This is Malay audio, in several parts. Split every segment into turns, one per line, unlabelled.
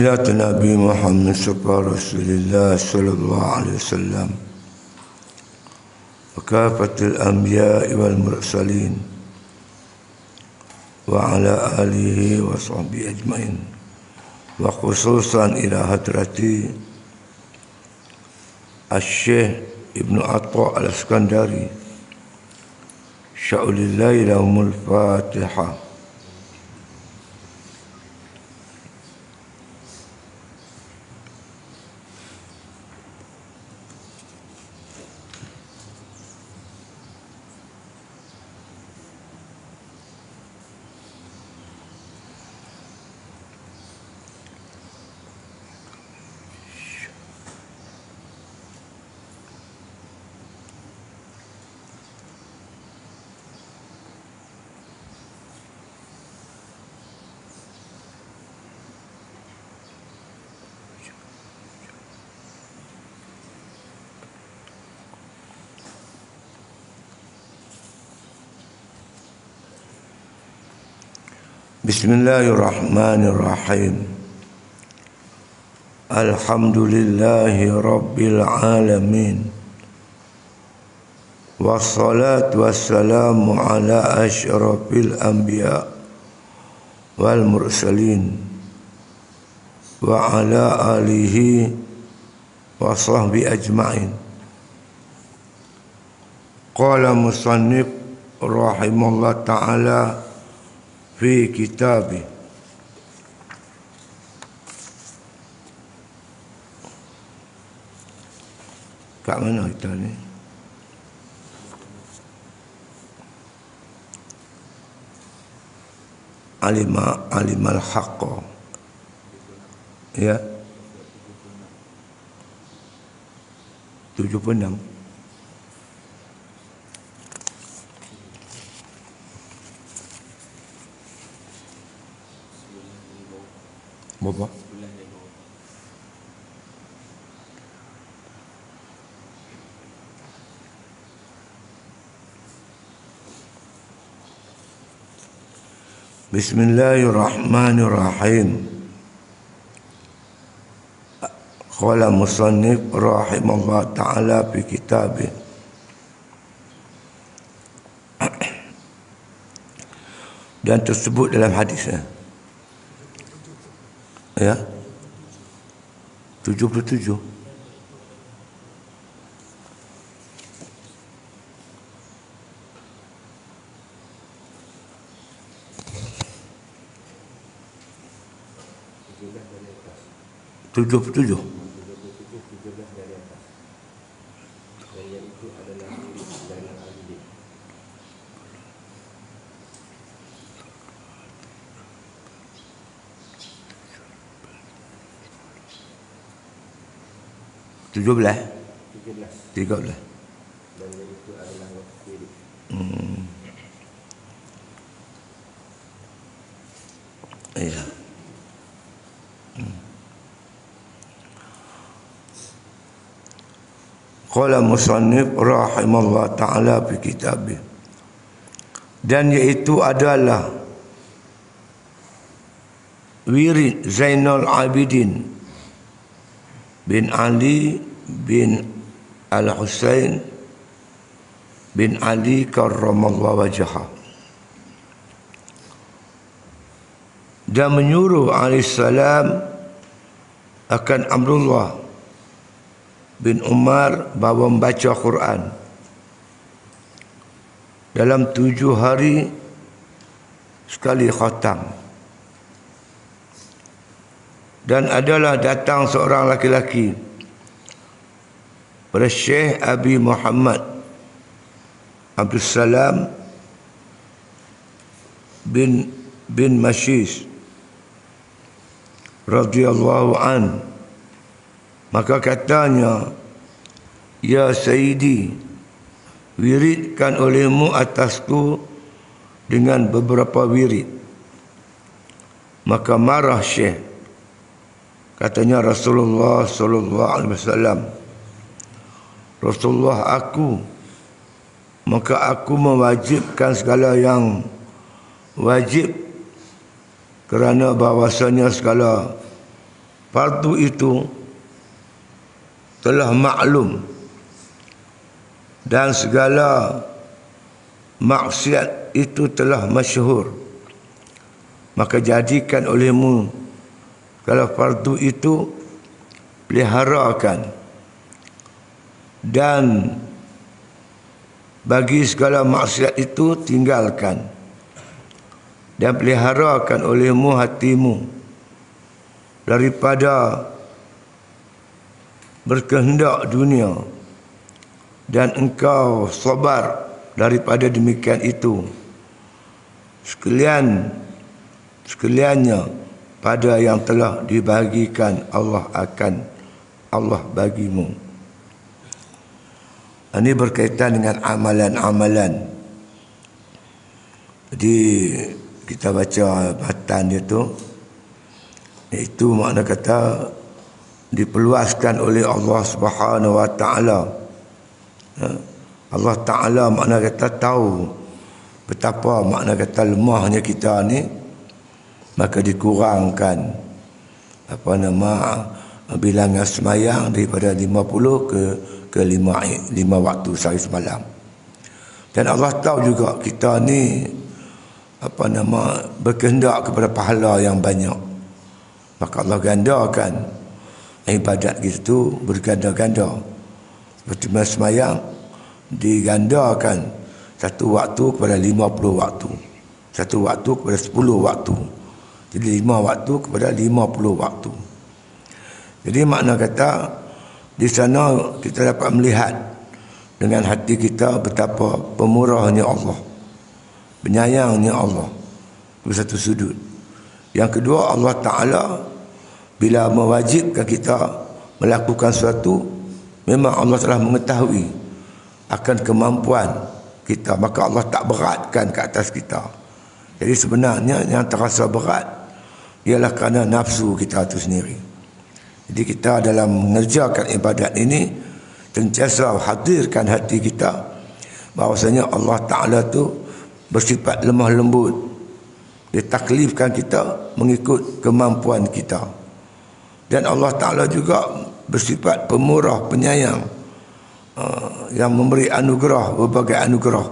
إلى Nabi Muhammad sallallahu Rasulullah sallallahu alaihi wasallam wa kafatul anbiya wal mursalin wa ala alihi wa sahbihi ajmain wa khususan ila hadrati Asy-Syaikh Ibnu Atha Al-Iskandari sya'ulillahi lahumul Fatihah. Bismillahirrahmanirrahim. Alhamdulillahi rabbil alamin. Wassalatu wassalamu ala asyrafil anbiya wal mursalin wa ala alihi wa sahbihi ajma'in. Qala musannif rahimahullah ta'ala fi kitabih. Kat mana kita ni? Alimal haqqa. Ya. 76. Berapa? Bismillahirrahmanirrahim. Qala musannif rahimahullah ta'ala fi kitabih. Dan tersebut dalam hadisnya. Ya. 77. Tiga belas. Dan itu adalah waktu. Iya. Qala musannif rahimahullah ta'ala fi kitabih. Dan iaitu adalah wirid Zainal Abidin bin Ali bin Al-Husain bin Ali karramallahu wajhah, dan menyuruh alaihissalam akan Abdullah bin Umar bahawa membaca Quran dalam 7 hari sekali khatam. Dan adalah datang seorang laki-laki pada Syekh Abi Muhammad Abdul Salam bin Mashis radhiyallahu an. Maka katanya, ya Sayyidi, wiridkan olehmu atasku dengan beberapa wirid. Maka marah Syekh. Katanya Rasulullah sallallahu alaihi wasallam, Rasulullah aku, maka aku mewajibkan segala yang wajib, kerana bahawasanya segala fardu itu telah maklum dan segala maksiat itu telah masyhur, maka jadikan olehmu kalau fardu itu peliharakan, dan bagi segala maksiat itu tinggalkan, dan peliharakan olehmu hatimu daripada berkehendak dunia, dan engkau sabar daripada demikian itu sekaliannya pada yang telah dibagikan Allah bagimu. Ini berkaitan dengan amalan-amalan. Jadi kita baca matan itu makna kata diperluaskan oleh Allah Subhanahu wa taala. Allah Ta'ala makna kata tahu betapa makna kata lemahnya kita ni, maka dikurangkan bilangan semayang daripada 50 ke 5 waktu sehari semalam. Dan Allah tahu juga kita ni berkehendak kepada pahala yang banyak, maka Allah gandakan ibadat kita berganda-ganda. Seperti semayang digandakan satu waktu kepada 50 waktu, satu waktu kepada 10 waktu, jadi 5 waktu kepada 50 waktu. Jadi makna kata di sana kita dapat melihat dengan hati kita betapa pemurahnya Allah, penyayangnya Allah. Itu satu sudut. Yang kedua, Allah Ta'ala bila mewajibkan kita melakukan sesuatu, memang Allah telah mengetahui akan kemampuan kita, maka Allah tak beratkan ke atas kita. Jadi sebenarnya yang terasa berat ialah kerana nafsu kita itu sendiri. Jadi kita dalam mengerjakan ibadat ini sentiasa hadirkan hati kita bahawasanya Allah Ta'ala tu bersifat lemah lembut. Dia taklifkan kita mengikut kemampuan kita. Dan Allah Ta'ala juga bersifat pemurah, penyayang, yang memberi anugerah, berbagai anugerah,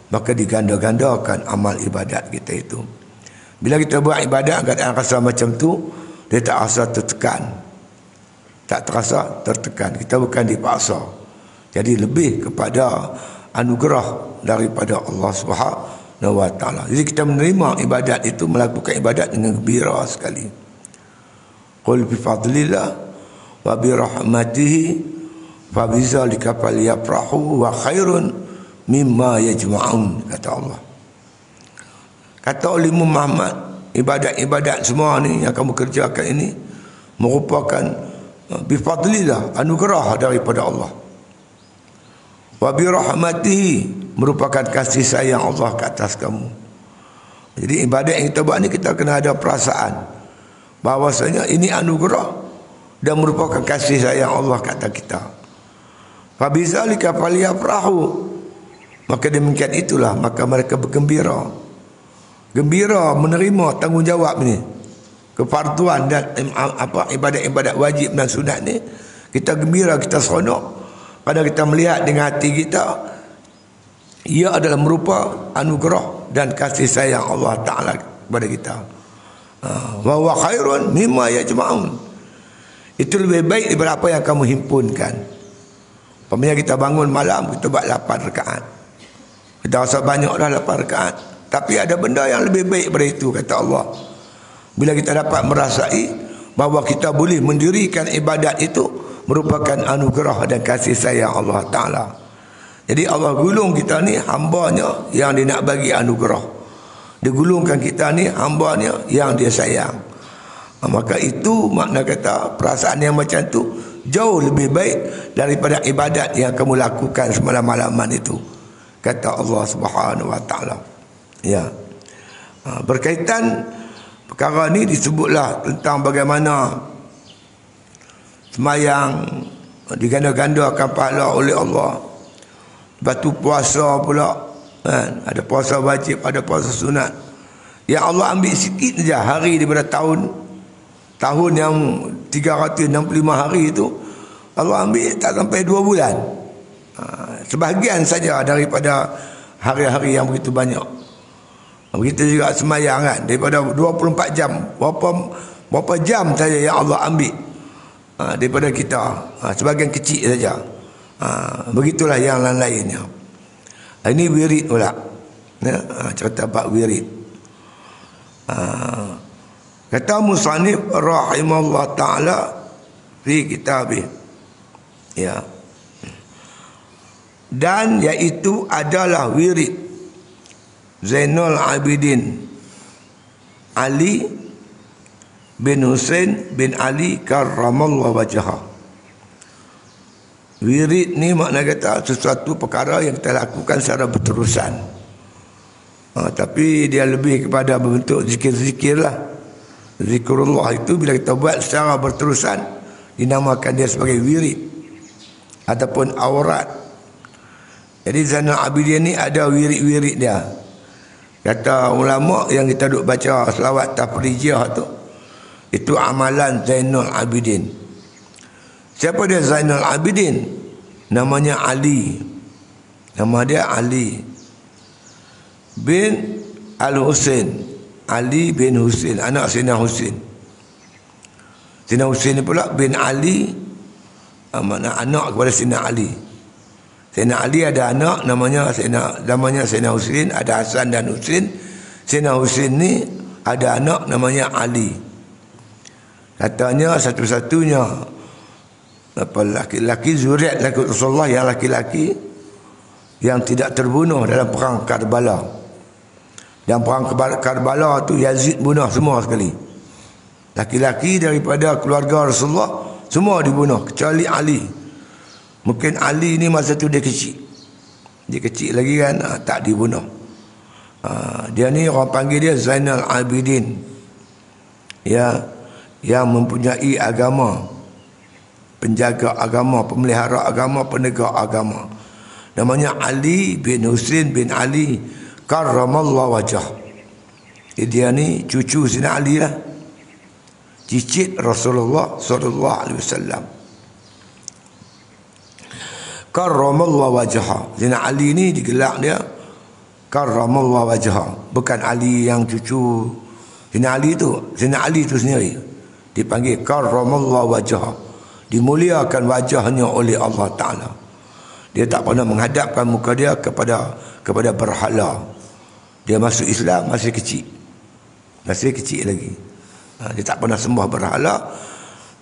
maka diganda-gandakan amal ibadat kita itu. Bila kita buat ibadat keadaan rasa macam tu, dia tak rasa tertekan, tak terasa tertekan. Kita bukan dipaksa, jadi lebih kepada anugerah daripada Allah Subhanahu wa taala. Jadi kita menerima ibadat itu, melakukan ibadat dengan gembira sekali. Qul bi fadlillah wa bi rahmatihi fabizalika falyafrahu wa khairun mimma yajma'un, kata Allah. Kata oleh Muhammad, ibadat-ibadat semua ni yang kamu kerjakan ini merupakan bifadlillah, anugerah daripada Allah. Wa bi rahmatihi, merupakan kasih sayang Allah ke atas kamu. Jadi ibadat yang kita buat ni kita kena ada perasaan bahawasanya ini anugerah dan merupakan kasih sayang Allah ke atas kita. Fabizalika falyafrahu, maka demikian itulah maka mereka bergembira. Gembira menerima tanggungjawab ni, kefarduan dan ibadat-ibadat wajib dan sunat ni. Kita gembira, kita seronok pada kita melihat dengan hati kita ia adalah merupa anugerah dan kasih sayang Allah Ta'ala kepada kita. Wa huwa khairun mimma yajma'un, itu lebih baik daripada apa yang kamu himpunkan. Pamannya kita bangun malam, kita buat 8 rakaat. Kita rasa banyak dah 8 rakaat, tapi ada benda yang lebih baik daripada itu, kata Allah. Bila kita dapat merasai bahawa kita boleh mendirikan ibadat itu, merupakan anugerah dan kasih sayang Allah Ta'ala. Jadi Allah gulung kita ni hambanya yang dia nak bagi anugerah. Dia gulungkan kita ni hambanya yang dia sayang. Maka itu makna kata perasaan yang macam tu jauh lebih baik daripada ibadat yang kamu lakukan semalam-malaman itu, kata Allah Subhanahu wa taala. Ya. Berkaitan perkara ni disebutlah tentang bagaimana semayang diganda-gandakan pahala oleh Allah. Batu puasa pula, kan? Ada puasa wajib, ada puasa sunat. Yang Allah ambil sikit saja hari daripada tahun, tahun yang 365 hari itu Allah ambil tak sampai 2 bulan. Sebahagian saja daripada hari-hari yang begitu banyak. Begitu juga semayang kan, daripada 24 jam, berapa jam saja yang Allah ambil daripada kita, sebahagian kecil saja. Begitulah yang lain-lainnya. Ini wirid pula, cerita bab wirid. Kata musannif rahimahullah ta'ala fi kitabih, ya, dan iaitu adalah wirid Zainul Abidin Ali bin Husain bin Ali karramallahu wajhah. Wirid ni makna kata sesuatu perkara yang kita lakukan secara berterusan. Tapi dia lebih kepada berbentuk zikir-zikir lah. Zikrullah itu bila kita buat secara berterusan dinamakan dia sebagai wirid ataupun aurat. Jadi Zainul Abidin ni ada wirid-wirid dia. Kata ulama yang kita duk baca selawat tafrijiyah tu, itu amalan Zainul Abidin. Siapa dia Zainul Abidin? Namanya Ali. Nama dia Ali bin Al-Husain. Ali bin Husain, anak Sayyidina Husain. Sayyidina Husain ni pula bin Ali, makna anak kepada Sayyidina Ali. Sayyidina Ali ada anak namanya Sayyidina Husain, ada Hasan dan Husain. Sayyidina Husain ni ada anak namanya Ali. Katanya satu-satunya laki-laki zuriat laki Rasulullah yang laki-laki yang tidak terbunuh dalam perang Karbala. Dan perang Karbala tu Yazid bunuh semua sekali. Laki-laki daripada keluarga Rasulullah semua dibunuh kecuali Ali. Mungkin Ali ni masa tu dia kecil. Dia kecil lagi kan, tak dibunuh. Dia ni orang panggil dia Zainal Abidin. Ya, yang mempunyai agama, penjaga agama, pemelihara agama, penegak agama. Namanya Ali bin Husain bin Ali karramallahu wajhah. Dia ni cucu Sayyidina Ali lah, cicit Rasulullah sallallahu alaihi wasallam. Karramallahu wajhah. Sayyidina Ali ni digelar dia karramallahu wajhah, bukan Ali yang cucu Sayyidina Ali tu. Sayyidina Ali tu sendiri dipanggil karramallahu wajhah, dimuliakan wajahnya oleh Allah Ta'ala. Dia tak pernah menghadapkan muka dia kepada berhala. Dia masuk Islam masih kecil lagi. Dia tak pernah sembah berhala,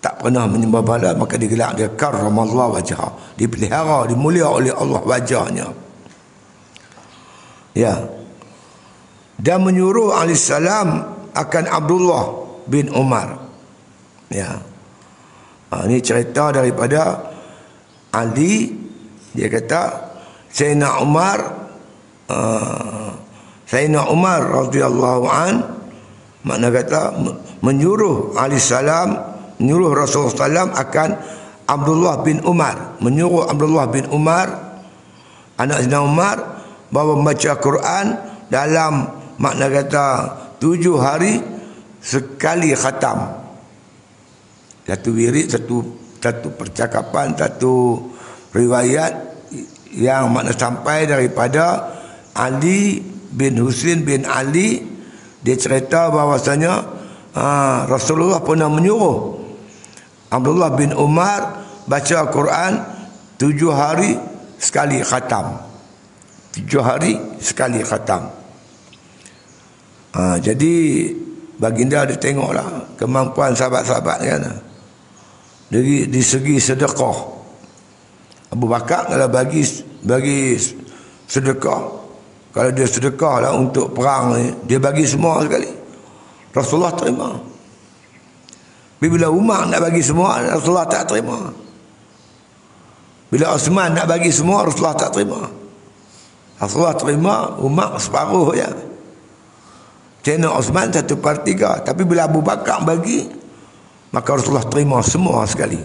tak pernah menyembah berhala, maka digelar dia karramallahu wajhah, dipelihara, dimulia oleh Allah wajahnya. Ya. Dan menyuruh alaihissalam akan Abdullah bin Umar. Ya. Ini cerita daripada Ali. Dia kata Sayyidina Umar radhiyallahu an, makna kata menyuruh alaihissalam, menyuruh Rasulullah SAW akan Abdullah bin Umar, menyuruh Abdullah bin Umar anak Sayyidina Umar bahawa membaca Quran dalam makna kata 7 hari sekali khatam. Satu wirid, satu percakapan, satu riwayat yang makna sampai daripada Ali bin Husain bin Ali. Dia cerita bahawasanya Rasulullah pernah menyuruh Abdullah bin Umar baca Quran 7 hari sekali khatam. 7 hari sekali khatam. Jadi baginda dia tengoklah kemampuan sahabat-sahabat kan. Dari segi sedekah, Abu Bakar kalau bagi sedekah, kalau dia sedekah lah untuk perang ni, dia bagi semua sekali, Rasulullah terima. Bila Umar nak bagi semua, Rasulullah tak terima. Bila Osman nak bagi semua, Rasulullah tak terima. Rasulullah terima, Umar separuh je. Cina Osman 1/3. Tapi bila Abu Bakar bagi, maka Rasulullah terima semua sekali.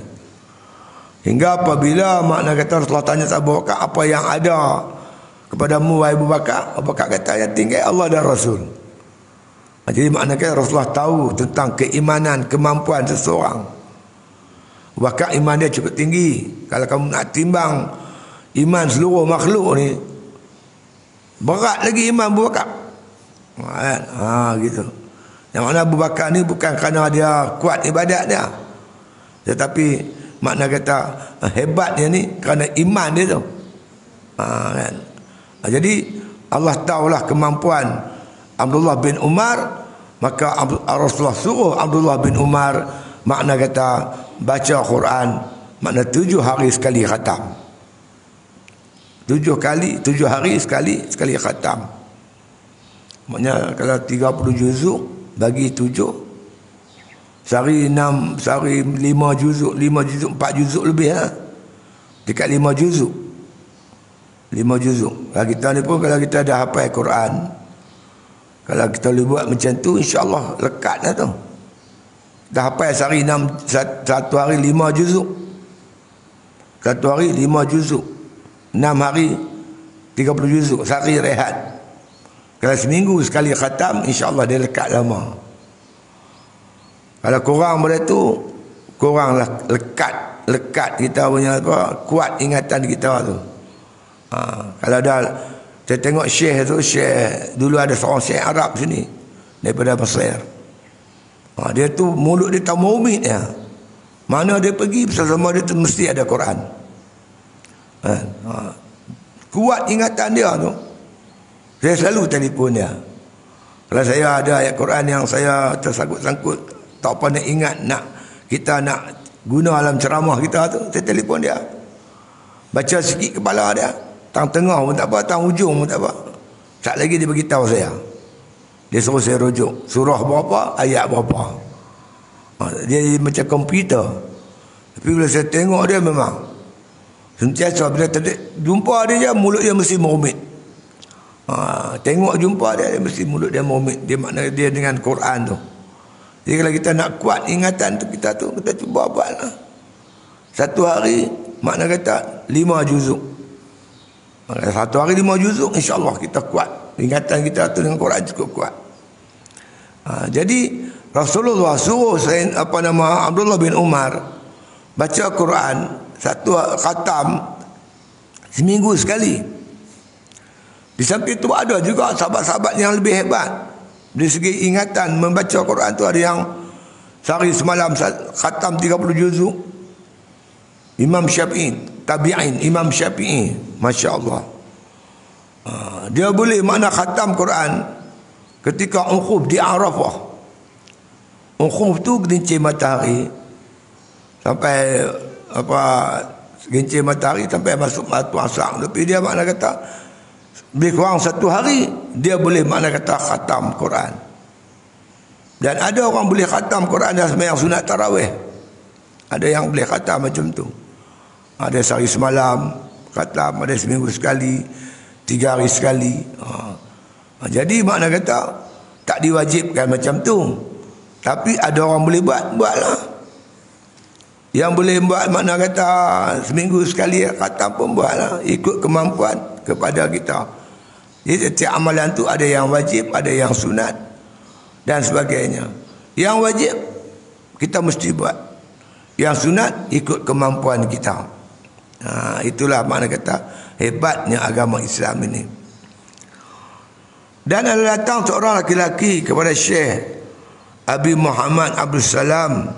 Hingga apabila makna kata Rasulullah tanya Abu Bakar, apa yang ada kepadamu wahai Abu Bakar? Abu Bakar kata, yang tinggal Allah dan Rasul. Jadi maknanya Rasulullah tahu tentang keimanan, kemampuan seseorang. Bahkan iman dia cukup tinggi. Kalau kamu nak timbang iman seluruh makhluk ni, berat lagi iman Abu Bakar. Gitu. Yang mana Abu Bakar ni bukan kerana dia kuat ibadat dia, tetapi makna kata hebatnya ni kerana iman dia tu. Kan? Jadi Allah tahulah kemampuan Abdullah bin Umar, maka Rasulullah suruh Abdullah bin Umar makna kata baca Quran, makna 7 hari sekali khatam. 7 hari sekali khatam. Maknanya kalau 30 juzuk bagi 7, sehari 5 juzuk, 4 juzuk lebih lah. Dekat 5 juzuk. 5 juzuk. Kalau kita ni pun kalau kita dah hafal Quran, kalau kita boleh buat macam tu, insya-Allah lekat lah tu. Dah hafal sehari 1 hari 5 juzuk. 1 hari 5 juzuk. 6 hari 30 juzuk. Sehari rehat. Kalau seminggu sekali khatam, insya-Allah dia lekat lama. Kalau kurang pada tu, kuranglah lekat kita punya apa, kuat ingatan kita tu. Kalau dah saya tengok syekh tu, syekh dulu ada seorang syekh Arab sini daripada Mesir. Dia tu mulut dia tamumit ya. Mana dia pergi bersama dia tu mesti ada Quran. Kuat ingatan dia tu. Saya selalu telefon dia. Kalau saya ada ayat Quran yang saya tersangkut-sangkut, tak apa nak ingat, kita nak guna dalam ceramah kita tu, saya telefon dia. Baca sikit kepala dia, tang tengah pun tak apa, tang hujung pun tak apa. Tak lagi dia beritahu saya. Dia suruh saya rujuk surah berapa, ayat berapa. Dia macam komputer. Tapi bila saya tengok dia memang sentiasa bila jumpa dia je, mulut dia mesti merumit. Tengok jumpa dia mesti mulut dia merumit. Dia makna dia dengan Quran tu. Jadi kalau kita nak kuat ingatan tu, kita cuba buatlah. 1 hari makna kata 5 juzuk. 1 hari 5 juzuk, insya-Allah kita kuat. Ingatan kita tu dengan Quran cukup kuat. Jadi Rasulullah suruh Abdullah bin Umar baca Quran 1 khatam seminggu sekali. Di samping itu ada juga sahabat-sahabat yang lebih hebat dari segi ingatan membaca Quran tu. Ada yang sehari semalam khatam 30 juzuk. Imam Syafi'i, tabi'in Imam Syafi'i, masya-Allah. Dia boleh makna khatam Quran ketika ukhuf di Arafah. Ukhuf tu gelincir matahari sampai gelincir matahari sampai masuk waktu asar. Tapi dia makna kata lebih kurang 1 hari dia boleh makna kata khatam Quran. Dan ada orang boleh khatam Quran dalam sembahyang sunat tarawih. Ada yang boleh khatam macam tu. Ada sehari semalam khatam, ada seminggu sekali, 3 hari sekali. Jadi makna kata tak diwajibkan macam tu. Tapi ada orang boleh buatlah. Yang boleh buat makna kata seminggu sekali khatam pun buatlah, ikut kemampuan kepada kita. Jadi setiap amalan tu ada yang wajib, ada yang sunat dan sebagainya. Yang wajib kita mesti buat. Yang sunat ikut kemampuan kita. Itulah makna kata hebatnya agama Islam ini. Dan ada datang seorang laki-laki kepada Syekh Abi Muhammad Abdul Salam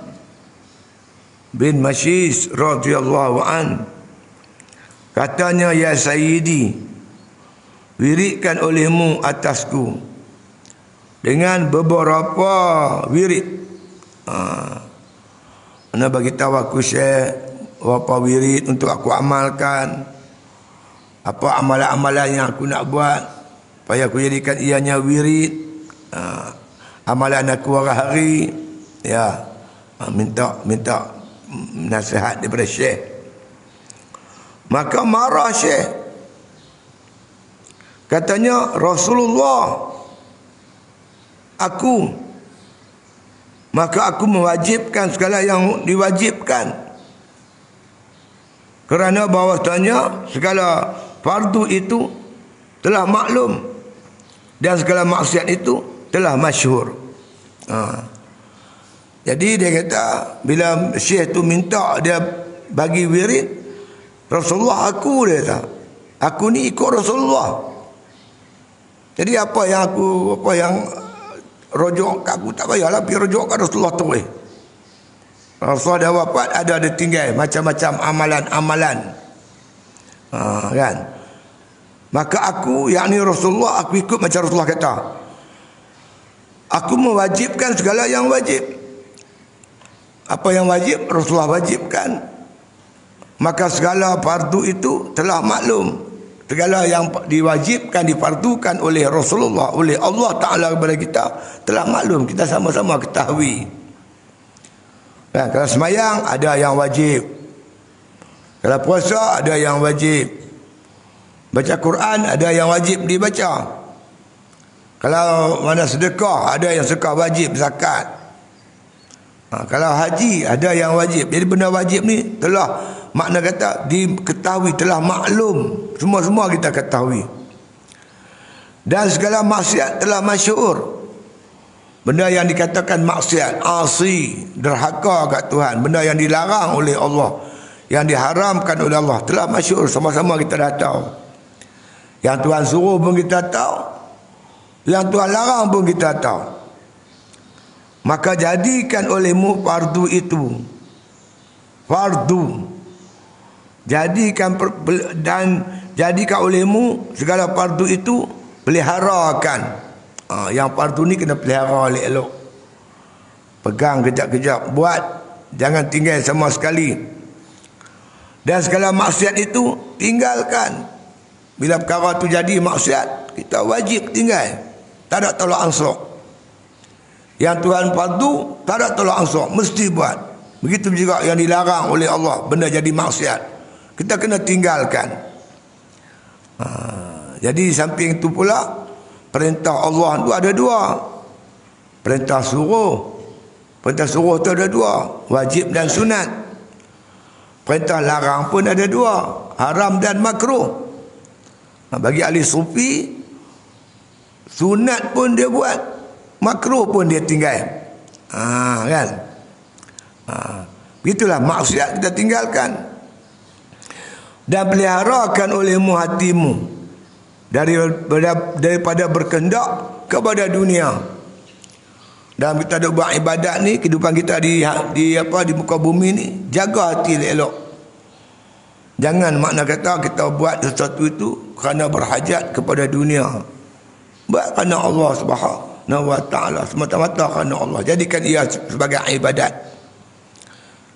bin Mashis radhiyallahu an. Katanya, ya Sayyidi, wiridkan olehmu atasku dengan beberapa wirid. Anda bagi tahu aku Syekh beberapa wirid untuk aku amalkan. Apa amalan-amalan yang aku nak buat supaya aku jadikan ianya wirid. Amalan aku hari-hari. Ya, minta nasihat daripada Syekh. Maka marah Syekh. Katanya, Rasulullah, maka aku mewajibkan segala yang diwajibkan. Kerana bahawasanya segala fardu itu telah maklum dan segala maksiat itu telah masyhur. Jadi dia kata bila Syekh tu minta dia bagi wirid, Rasulullah aku, dia kata, aku ni ikut Rasulullah. Jadi apa yang rujuk kat aku tak payahlah pergi rujuk kat Rasulullah tu. Rasulullah dah wafat, ada tinggal macam-macam amalan-amalan. Kan? Maka aku, yakni Rasulullah, aku ikut macam Rasulullah kata. Aku mewajibkan segala yang wajib. Apa yang wajib, Rasulullah wajibkan. Maka segala fardu itu telah maklum. Segala yang diwajibkan, difardukan oleh Rasulullah, oleh Allah Ta'ala kepada kita, telah maklum. Kita sama-sama ketahui. Nah, kalau semayang, ada yang wajib. Kalau puasa, ada yang wajib. Baca Quran, ada yang wajib dibaca. Kalau mana sedekah, ada yang sedekah wajib, zakat. Kalau haji, ada yang wajib. Jadi benda wajib ni telah, makna kata diketahui, telah maklum. Semua-semua kita ketahui. Dan segala maksiat telah masyhur. Benda yang dikatakan maksiat, asi, derhaka kat Tuhan, benda yang dilarang oleh Allah, yang diharamkan oleh Allah, telah masyhur, sama-sama kita dah tahu. Yang Tuhan suruh pun kita tahu, yang Tuhan larang pun kita tahu. Maka jadikan olehmu fardu itu, fardu, jadikan dan jadikan olehmu segala fardu itu, peliharakan. Yang fardu ni kena pelihara elok-elok, pegang kejap-kejap, buat, jangan tinggal sama sekali. Dan segala maksiat itu tinggalkan. Bila perkara tu jadi maksiat, kita wajib tinggal, tak ada tolak ansur. Yang Tuhan fardu, tak ada tolak ansur, mesti buat. Begitu juga yang dilarang oleh Allah, benda jadi maksiat, kita kena tinggalkan. Jadi samping itu pula, perintah Allah itu ada dua. Perintah suruh. Perintah suruh itu ada dua, wajib dan sunat. Perintah larang pun ada dua, haram dan makruh. Bagi ahli sufi, sunat pun dia buat, makruh pun dia tinggal. Kan? Begitulah maksiat kita tinggalkan. Dan peliharakan olehmu hatimu daripada berkehendak kepada dunia. Dalam kita ada buat ibadat ni, kehidupan kita di muka bumi ni, jaga hati elok. Jangan makna kata kita buat sesuatu itu kerana berhajat kepada dunia. Buat kerana Allah Subhanahu wa ta'ala, semata-mata kerana Allah. Jadikan ia sebagai ibadat.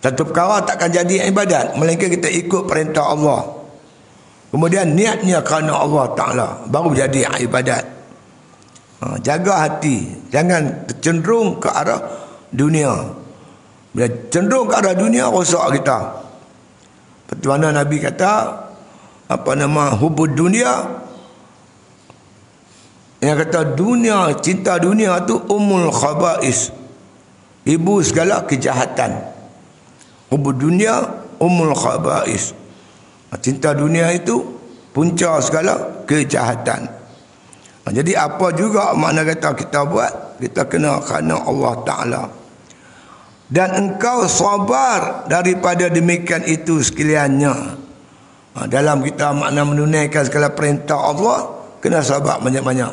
Satu perkara takkan jadi ibadat melainkan kita ikut perintah Allah. Kemudian niatnya kerana Allah Ta'ala, baru jadi ibadat. Jaga hati, jangan cenderung ke arah dunia. Bila cenderung ke arah dunia, rosak kita. Seperti mana Nabi kata, hubud dunia, yang kata dunia, cinta dunia tu umul khaba'is, ibu segala kejahatan. Hubud dunia umul khaba'is, cinta dunia itu punca segala kejahatan. Jadi apa juga makna kata kita buat, kita kena kerana Allah Ta'ala. Dan engkau sabar daripada demikian itu sekaliannya. Dalam kita makna menunaikan segala perintah Allah, kena sabar banyak-banyak.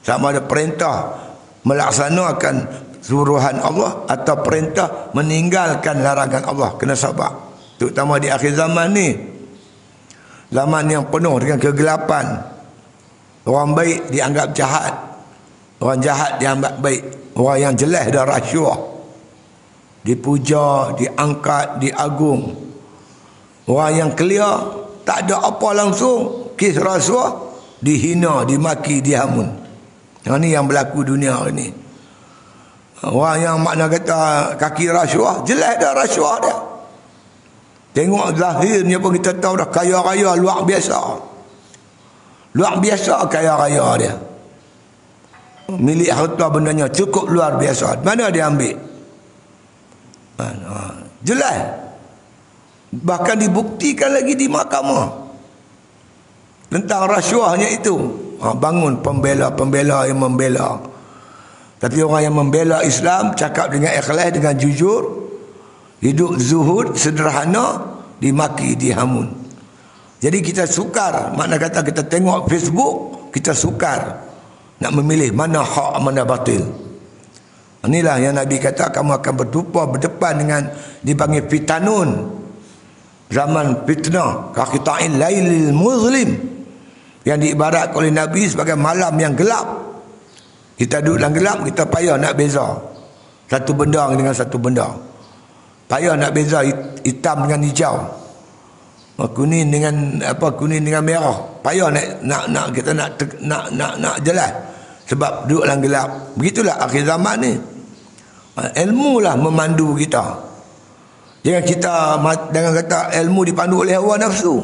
Sama ada perintah melaksanakan suruhan Allah atau perintah meninggalkan larangan Allah, kena sabar. Terutama di akhir zaman ni, zaman yang penuh dengan kegelapan. Orang baik dianggap jahat, orang jahat dianggap baik, orang yang jelas dah rasuah, dipuja, diangkat, diagung. Orang yang clear, tak ada apa langsung, kes rasuah, dihina, dimaki, dihamun. Yang ni yang berlaku dunia ni. Orang yang makna kata kaki rasuah, jelas dah rasuah dia. Tengok zahirnya pun kita tahu dah kaya raya luar biasa. Luar biasa kaya raya dia. Milik harta bendanya cukup luar biasa. Mana dia ambil? Jelas. Bahkan dibuktikan lagi di mahkamah tentang rasuahnya itu. Bangun pembela-pembela yang membela. Tapi orang yang membela Islam, cakap dengan ikhlas, dengan jujur, hidup zuhud, sederhana, dimaki, dihamun. Jadi kita sukar, makna kata kita tengok Facebook, kita sukar nak memilih mana hak, mana batil. Inilah yang Nabi kata, kamu akan berdepan dengan dipanggil fitanun, zaman fitnah, kaqita'il lailil muzlim, yang diibaratkan oleh Nabi sebagai malam yang gelap. Kita duduk dalam gelap, kita payah nak beza satu benda dengan satu benda. Payah nak beza hitam dengan hijau, kuning dengan kuning dengan merah. Payah nak kita nak jelas, sebab duduk dalam gelap. Begitulah akhir zaman ni. Ilmu lah memandu kita. Jangan kata ilmu dipandu oleh hawa nafsu.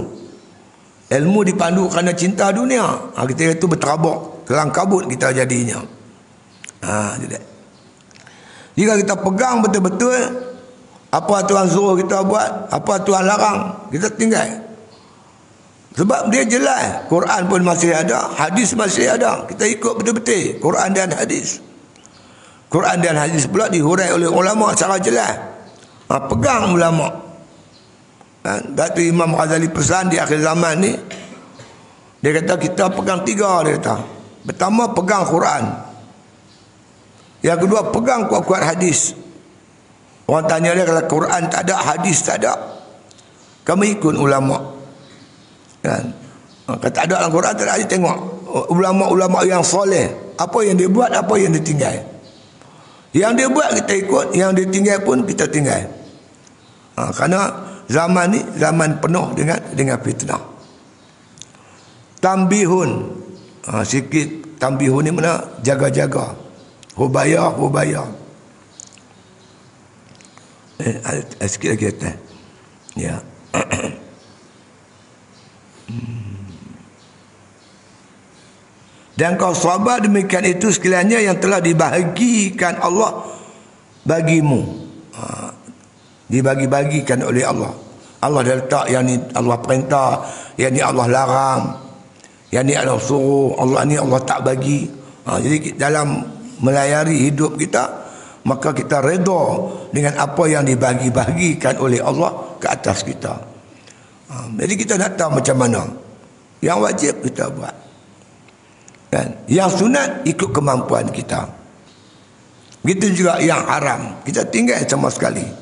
Ilmu dipandu kerana cinta dunia. Kita itu berterabak, kelang kabut kita jadinya. Jika kita pegang betul-betul apa Tuhan suruh kita buat, apa Tuhan larang, kita tinggal. Sebab dia jelas, Quran pun masih ada, hadis masih ada. Kita ikut betul-betul Quran dan hadis. Quran dan hadis pula dihurai oleh ulama secara jelas. Pegang ulama. Datuk Imam Ghazali pesan di akhir zaman ni, dia kata kita pegang 3, dia kata. Pertama, pegang Quran. Yang kedua, pegang kuat-kuat hadis. Orang tanya dia, kalau Quran tak ada, hadis tak ada, kamu ikut ulama. Kan? Kalau tak ada dalam Quran, tak ada hadis, tengok ulama-ulama yang soleh, apa yang dia buat, apa yang dia tinggal. Yang dia buat kita ikut, yang dia tinggal pun kita tinggal. Kerana zaman ni zaman penuh dengan fitnah. Tambihun, sikit tambihun ni mana? Jaga-jaga. Hubaya. Sikit lagi atas. Ya. Dan kau sabar demikian itu sekaliannya yang telah dibahagikan Allah bagimu. Dibagi-bagikan oleh Allah. Allah dah letak yang ni Allah perintah, yang ni Allah larang, yang ni Allah suruh, Allah ni Allah tak bagi. Jadi dalam melayari hidup kita, maka kita redha dengan apa yang dibagi-bagikan oleh Allah ke atas kita. Jadi kita nak tahu macam mana. Yang wajib kita buat, kan? Yang sunat ikut kemampuan kita. Begitu juga yang haram kita tinggal sama sekali.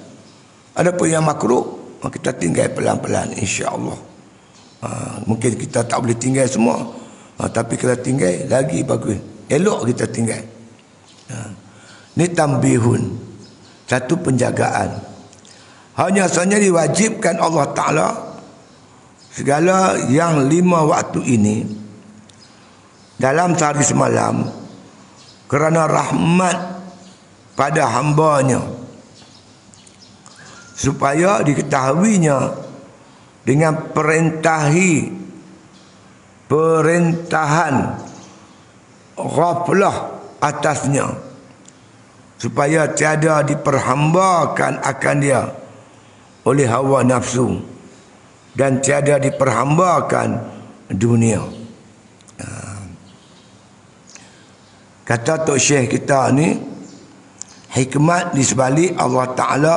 Adapun yang makruh, kita tinggal pelan-pelan, insya-Allah. Mungkin kita tak boleh tinggal semua, tapi kalau tinggal lagi bagus, elok kita tinggal. Ini tambihun, satu penjagaan. Hanya saja diwajibkan Allah Ta'ala segala yang 5 waktu ini dalam sehari semalam kerana rahmat pada hambanya, supaya diketahuinya dengan perintahan ghaflah atasnya, supaya tiada diperhambakan akan dia oleh hawa nafsu dan tiada diperhambakan dunia. Kata Tok Syekh kita ni, hikmat di sebalik Allah Ta'ala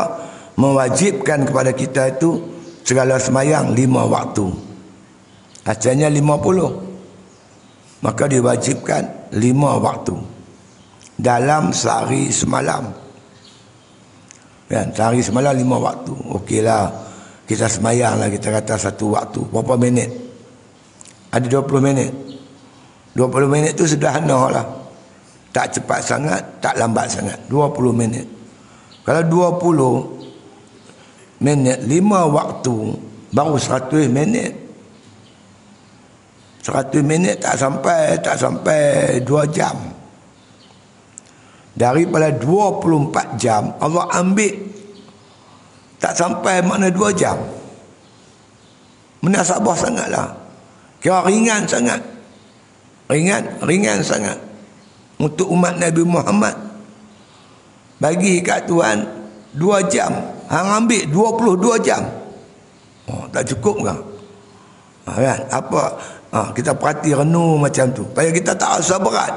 mewajibkan kepada kita itu segala semayang 5 waktu. Asalnya 50, maka diwajibkan 5 waktu dalam sehari semalam. Kan, sehari semalam 5 waktu. Okeylah, kita semayang lah, kita kata 1 waktu. Berapa minit? Ada 20 minit. 20 minit tu sederhana lah. Tak cepat sangat, tak lambat sangat. 20 minit. Kalau 20 minit, 5 waktu, baru 100 minit. 100 minit tak sampai 2 jam. Daripada 24 jam, Allah ambil tak sampai makna 2 jam. Menasabah sangatlah. Kira ringan sangat. Ringan sangat. Untuk umat Nabi Muhammad, bagi kat Tuhan 2 jam, hang ambil 22 jam. Tak cukup kan? Kan? Apa? Kita perhati renung macam tu, supaya kita tak rasa berat.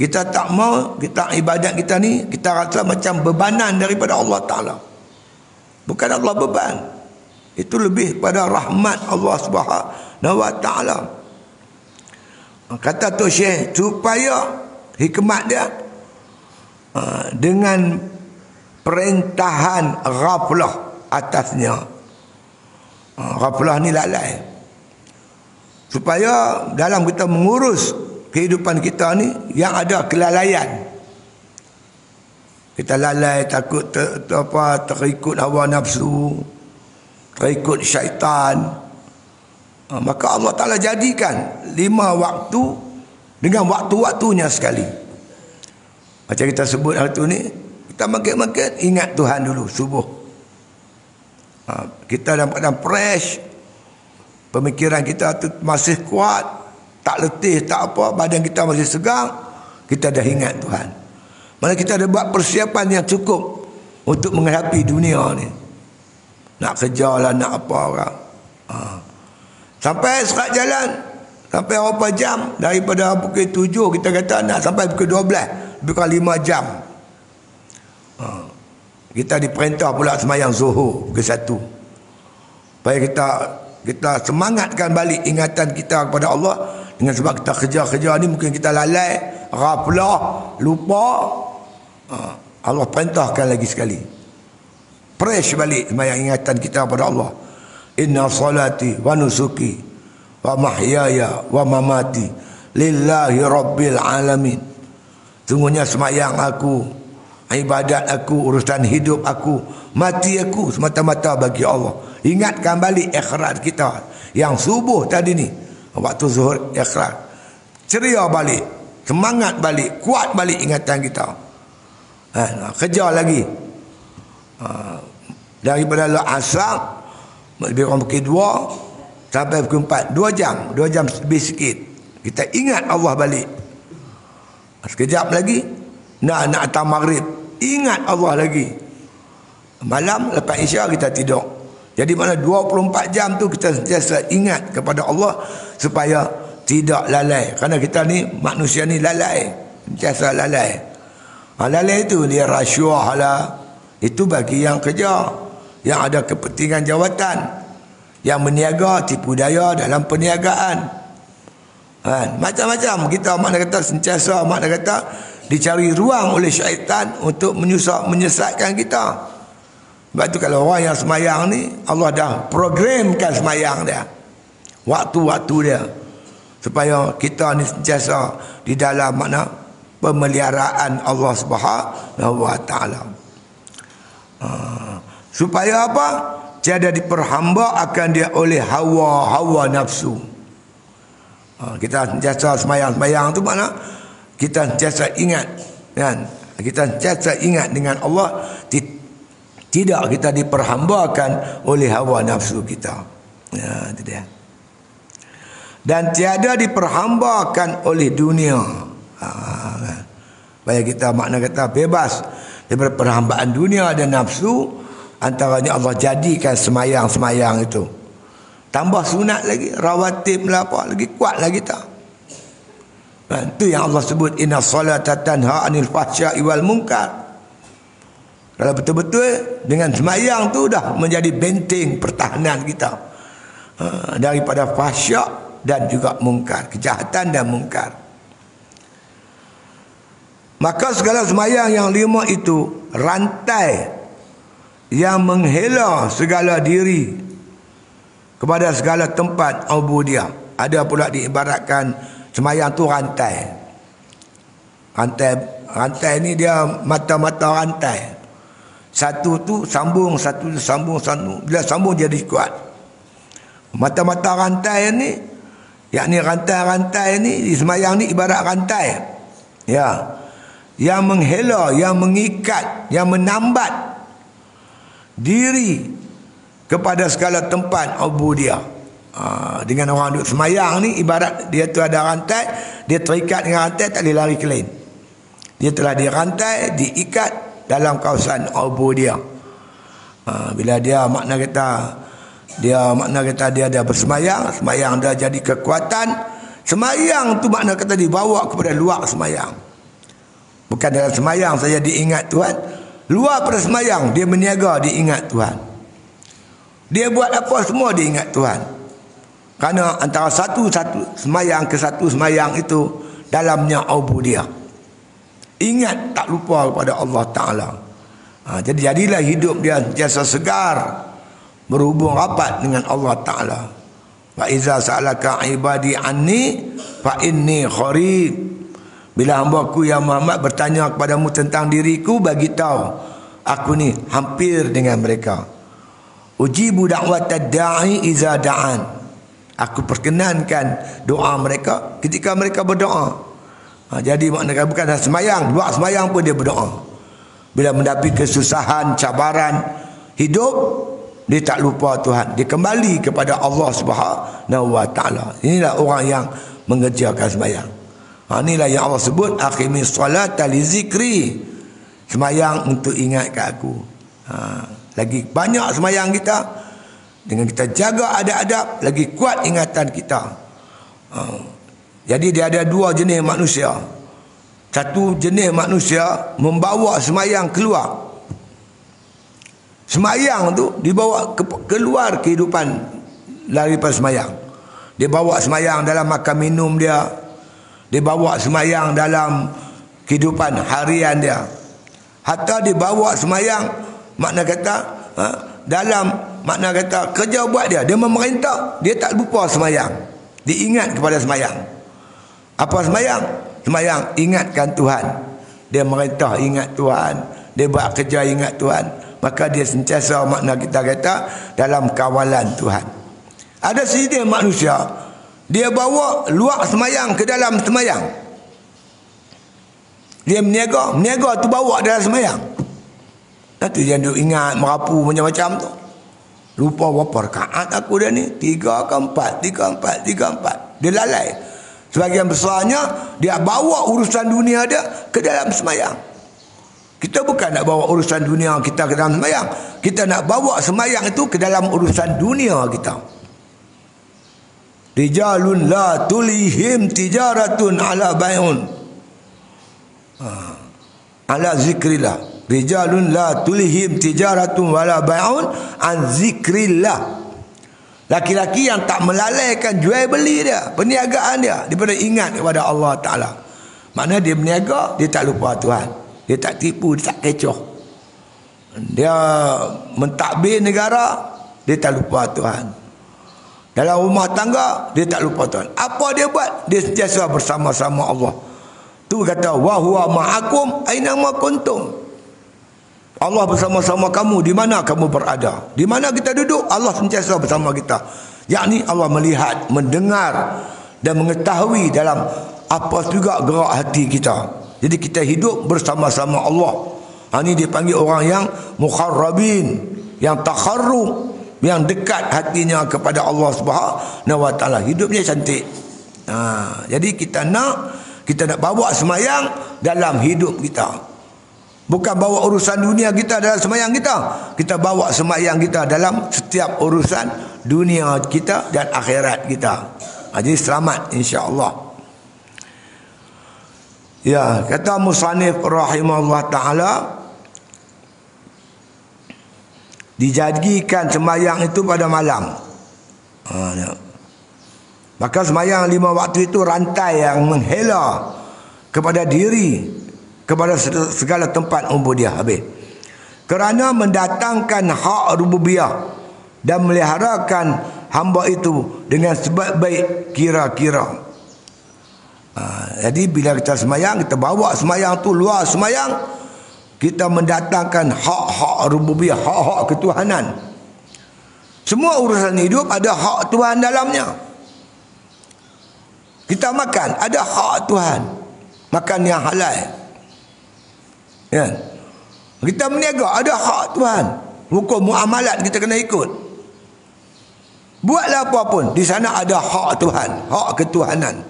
Kita tak mau, kita ibadat kita ni, kita rasa macam bebanan daripada Allah Ta'ala. Bukan Allah beban. Itu lebih pada rahmat Allah Subhanahu Wa Ta'ala. Kata tu Syekh, supaya hikmat dia, dengan perintahan ghaflah atasnya. Ghaflah ni lalai. Supaya dalam kita mengurus kehidupan kita ni yang ada kelalaian. Kita lalai, takut terikut hawa nafsu, terikut syaitan. Maka Allah Ta'ala jadikan 5 waktu dengan waktu-waktunya sekali. Macam kita sebut hari tu ni, kita makin-makin ingat Tuhan dulu subuh. Kita dalam keadaan fresh, pemikiran kita tu masih kuat, tak letih, tak apa, badan kita masih segar, kita dah ingat Tuhan. Mana kita ada buat persiapan yang cukup untuk menghadapi dunia ni. Nak kerja lah, nak apa orang. Sampai sekat jalan, sampai berapa jam, daripada pukul 7 kita kata nak sampai pukul 12, bukan 5 jam. Kita diperintah pula semayang zuhur pukul 1. Supaya kita semangatkan balik ingatan kita kepada Allah. Dengan sebab kita kerja-kerja ni mungkin kita lalai, ghaflah, lupa. Allah perintahkan lagi sekali. Fresh balik semayang ingatan kita kepada Allah. Inna salati wa nusuki wa mahyaya wa mamati lillahi rabbil alamin. Sungguhnya semayang aku, ibadat aku, urusan hidup aku, mati aku semata-mata bagi Allah. Ingatkan balik ikhrar kita yang subuh tadi ni, waktu zuhur ikhrar, ceria balik, semangat balik, kuat balik ingatan kita. Kerja lagi, daripada asar lebih kurang pukul 2 sampai pukul 4, 2 jam lebih sikit, kita ingat Allah balik. Sekejap lagi nak atas maghrib, ingat Allah lagi. Malam lepas isya kita tidur. Jadi mana 24 jam tu kita sentiasa ingat kepada Allah supaya tidak lalai. Kerana kita ni manusia ni lalai, sentiasa lalai. Lalai itu dia rasuah lah. Itu bagi yang kerja, yang ada kepentingan jawatan, yang meniaga, tipu daya dalam perniagaan. Macam-macam kita makna kata sentiasa makna kata dicari ruang oleh syaitan untuk menyesatkan kita. Sebab tu kalau orang yang semayang ni, Allah dah programkan semayang dia, waktu-waktu dia, supaya kita ni sentiasa di dalam makna pemeliharaan Allah Subhanahu Wa Ta'ala. Supaya apa? Tiada diperhamba akan dia oleh hawa nafsu. Kita sentiasa semayang-semayang tu makna kita sentiasa ingat, kan? Kita sentiasa ingat dengan Allah, tidak kita diperhambakan oleh hawa nafsu kita. Ya, itu dia. Dan tiada diperhambakan oleh dunia. Supaya kita makna kata bebas daripada perhambaan dunia dan nafsu. Antaranya Allah jadikan semayang-semayang itu, tambah sunat lagi, rawatib lah apa, lagi kuat lagi kita. Itu yang Allah sebut inna salata tanha anil fahsya'i wal munkar. Kalau betul-betul dengan semayang tu dah menjadi benteng pertahanan kita daripada fahsya' dan juga mungkar, kejahatan dan mungkar. Maka segala semayang yang 5 itu rantai yang menghela segala diri kepada segala tempat ubudiyah. Ada pula diibaratkan semayang tu rantai. Rantai ni dia mata-mata rantai. Satu tu sambung, satu tu sambung. Bila sambung jadi kuat. Mata-mata rantai ni, yakni rantai-rantai ni di semayang ni ibarat rantai. Ya. Yang menghela, yang mengikat, yang menambat diri kepada segala tempat ubudiyah. Dengan orang duduk semayang ni ibarat dia tu ada rantai, dia terikat dengan rantai, tak boleh lari ke lain. Dia telah dirantai, diikat dalam kawasan ubudiyah. Bila dia makna kata dia ada bersemayang, semayang dah jadi kekuatan. Semayang tu makna kata dibawa kepada luar semayang. Bukan dalam semayang saja diingat Tuhan. Luar pada semayang, dia berniaga diingat Tuhan. Dia buat apa semua diingat Tuhan. Kerana antara satu semayang ke satu semayang itu, dalamnya ubudiyah. Ingat tak lupa kepada Allah Ta'ala. Jadi jadilah hidup dia sentiasa segar, berhubung rapat dengan Allah Ta'ala. Wa iza sa'alaka ibadi anni fa inni qarib. Bila hamba-Ku ya Muhammad bertanya kepadamu tentang diriku, bagi tahu aku ni hampir dengan mereka. Ujibu da'watad da'i iza da'an. Aku perkenankan doa mereka ketika mereka berdoa. Jadi maknanya bukan semayang, luar semayang pun dia berdoa. Bila mendapat kesusahan, cabaran hidup, dia tak lupa Tuhan. Dia kembali kepada Allah Subhanahu wa Ta'ala. Inilah orang yang mengerjakan semayang. Inilah yang Allah sebut, aqimis salata li zikri. Semayang untuk ingat kat aku. Lagi banyak semayang kita, dengan kita jaga adab-adab, lagi kuat ingatan kita. Jadi dia ada dua jenis manusia. Satu jenis manusia membawa semayang keluar. Semayang tu dibawa keluar kehidupan daripada semayang. Dia bawa semayang dalam makan minum dia. Dia bawa semayang dalam kehidupan harian dia. Hatta dia bawa semayang, makna kata dalam makna kata kerja buat dia. Dia memerintah, dia tak lupa semayang. Dia ingat kepada semayang. Apa semayang? Semayang ingatkan Tuhan. Dia merintah ingat Tuhan. Dia buat kerja ingat Tuhan. Maka dia sentiasa makna kita kata dalam kawalan Tuhan. Ada sejenis manusia, dia bawa luar semayang ke dalam semayang. Dia meniaga tu bawa dalam semayang. Nanti dia duk ingat merapu macam-macam tu. Lupa berapa rakaat aku dah ni, 3 ke 4. Dia lalai. Sebagian besarnya dia bawa urusan dunia dia ke dalam semayang. Kita bukan nak bawa urusan dunia kita ke dalam semayang. Kita nak bawa semayang itu ke dalam urusan dunia kita. Rijalun la tulihim tijaratun ala bay'un. Ala zikrillah. Rijalun la tulihim tijaratun wala bay'un an zikrillah. Laki-laki yang tak melalaikan jual beli dia, perniagaan dia, daripada ingat kepada Allah Ta'ala. Maknanya dia berniaga, dia tak lupa Tuhan. Dia tak tipu, dia tak kecoh. Dia mentadbir negara, dia tak lupa Tuhan. Dalam rumah tangga, dia tak lupa Tuhan. Apa dia buat? Dia sentiasa bersama-sama Allah. Tu kata, wa huwa ma'akum aina ma kuntum. Allah bersama-sama kamu di mana kamu berada. Di mana kita duduk, Allah sentiasa bersama kita. Yakni Allah melihat, mendengar dan mengetahui dalam apa juga gerak hati kita. Jadi kita hidup bersama-sama Allah. Ini dipanggil orang yang mukharrabin, yang takharrub, yang dekat hatinya kepada Allah Subhanahu wa Ta'ala. Hidupnya cantik. Jadi kita nak bawa semayang dalam hidup kita. Bukan bawa urusan dunia kita dalam semayang kita. Kita bawa semayang kita dalam setiap urusan dunia kita dan akhirat kita. Jadi selamat insya-Allah. Ya, kata musannif rahimahullah taala, dijadikan semayang itu pada malam. Maka semayang 5 waktu itu rantai yang menghela kepada diri, kepada segala tempat ubudiyah. Habis. Kerana mendatangkan hak rububiyah dan meliharakan hamba itu dengan sebaik-baik kira-kira. Jadi bila kita semayang, kita bawa semayang tu luar semayang, kita mendatangkan hak-hak rububiyah, hak-hak ketuhanan. Semua urusan hidup ada hak Tuhan dalamnya. Kita makan, ada hak Tuhan. Makan yang halal. Ya. Kita berniaga, ada hak Tuhan. Hukum muamalat kita kena ikut. Buatlah apa pun, di sana ada hak Tuhan, hak ketuhanan.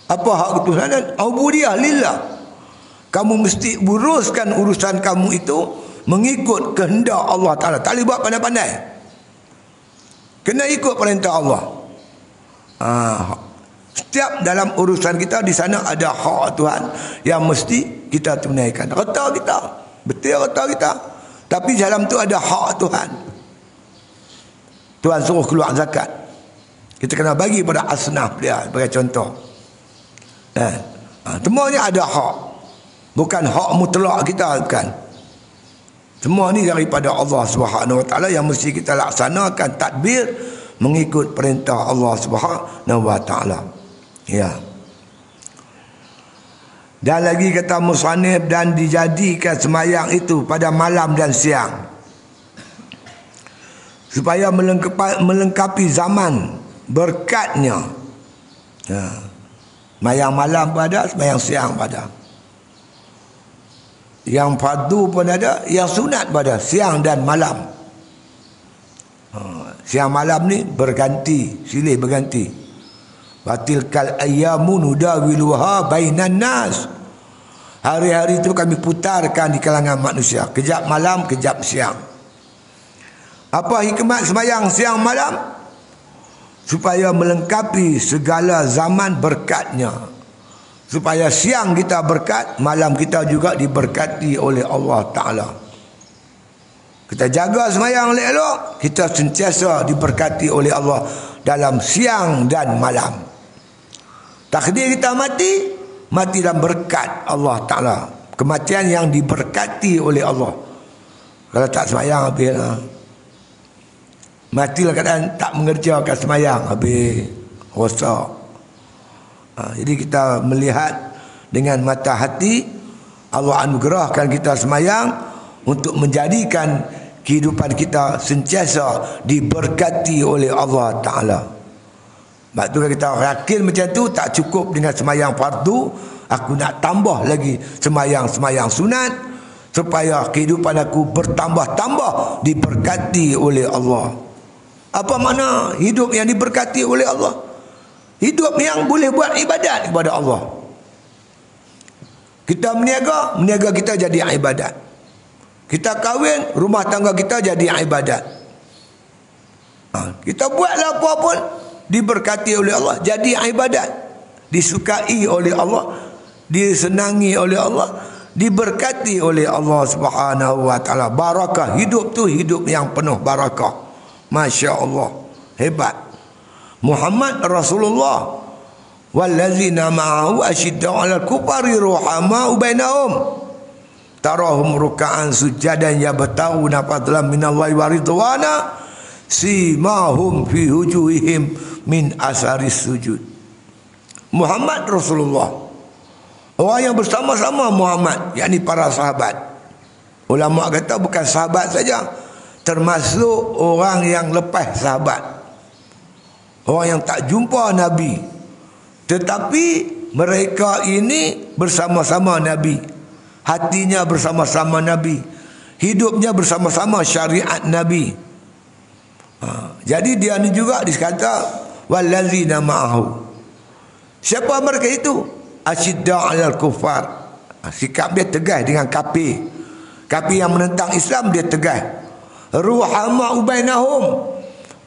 Apa hak ketuhanan? Ubudiyah lillah. Kamu mesti uruskan urusan kamu itu mengikut kehendak Allah Ta'ala. Tak boleh buat pandai-pandai. Kena ikut perintah Allah. Setiap dalam urusan kita di sana ada hak Tuhan yang mesti kita tunaikan. Harta kita, betul harta kita. Tapi dalam tu ada hak Tuhan. Tuhan suruh keluar zakat. Kita kena bagi pada asnaf dia sebagai contoh. Semuanya ada hak. Bukan hak mutlak kita, bukan. Semua ni daripada Allah Subhanahu Wa Taala yang mesti kita laksanakan tadbir mengikut perintah Allah Subhanahu Wa Taala. Ya. Dan lagi kata musannif, dan dijadikan semayang itu pada malam dan siang supaya melengkapi zaman berkatnya. Ya. Semayang malam pada, semayang siang pada. Yang fardu pun ada, yang sunat pada siang dan malam. Siang malam ni berganti, silih berganti. Watilkal ayyamu nudawiluha bainan nas. Hari-hari itu kami putarkan di kalangan manusia. Kejap malam, kejap siang. Apa hikmat semayang siang malam? Supaya melengkapi segala zaman berkatnya. Supaya siang kita berkat, malam kita juga diberkati oleh Allah Ta'ala. Kita jaga semayang elok, kita sentiasa diberkati oleh Allah dalam siang dan malam. Takdir kita mati, mati dalam berkat Allah Ta'ala. Kematian yang diberkati oleh Allah. Kalau tak semayang, habislah. Matilah keadaan tak mengerjakan semayang, habis rosak. Jadi kita melihat dengan mata hati, Allah anugerahkan kita semayang untuk menjadikan kehidupan kita sentiasa diberkati oleh Allah Ta'ala. Sebab tu kita yakin macam tu, tak cukup dengan semayang fardu, aku nak tambah lagi semayang-semayang sunat supaya kehidupan aku bertambah-tambah diberkati oleh Allah. Apa makna hidup yang diberkati oleh Allah? Hidup yang boleh buat ibadat kepada Allah. Kita meniaga kita jadi ibadat. Kita kahwin, rumah tangga kita jadi ibadat. Kita buatlah apa pun diberkati oleh Allah, jadi ibadat. Disukai oleh Allah, disenangi oleh Allah, diberkati oleh Allah Subhanahu Wa Taala. Barakah hidup tu, hidup yang penuh barakah. Masya Allah, hebat. Muhammad Rasulullah wallazina ma'ahu asyidda'u 'alal kufari ruhama'u bainahum tarahum ruk'an sujadan yabtaguna fadlan minallahi wa ridwana simahum fi wujuhihim min asaris sujud. Muhammad Rasulullah, orang yang bersama-sama Muhammad, yakni para sahabat. Ulama kata bukan sahabat saja, termasuk orang yang lepas sahabat, orang yang tak jumpa Nabi, tetapi mereka ini bersama-sama Nabi, hatinya bersama-sama Nabi, hidupnya bersama-sama syariat Nabi. Jadi dia ni juga dikata wallazina ma'ahu. Siapa mereka itu? Asyidda' 'alal kufar. Sikap dia tegas dengan kafir. Kafir yang menentang Islam dia tegas. Ruhama'u bainahum.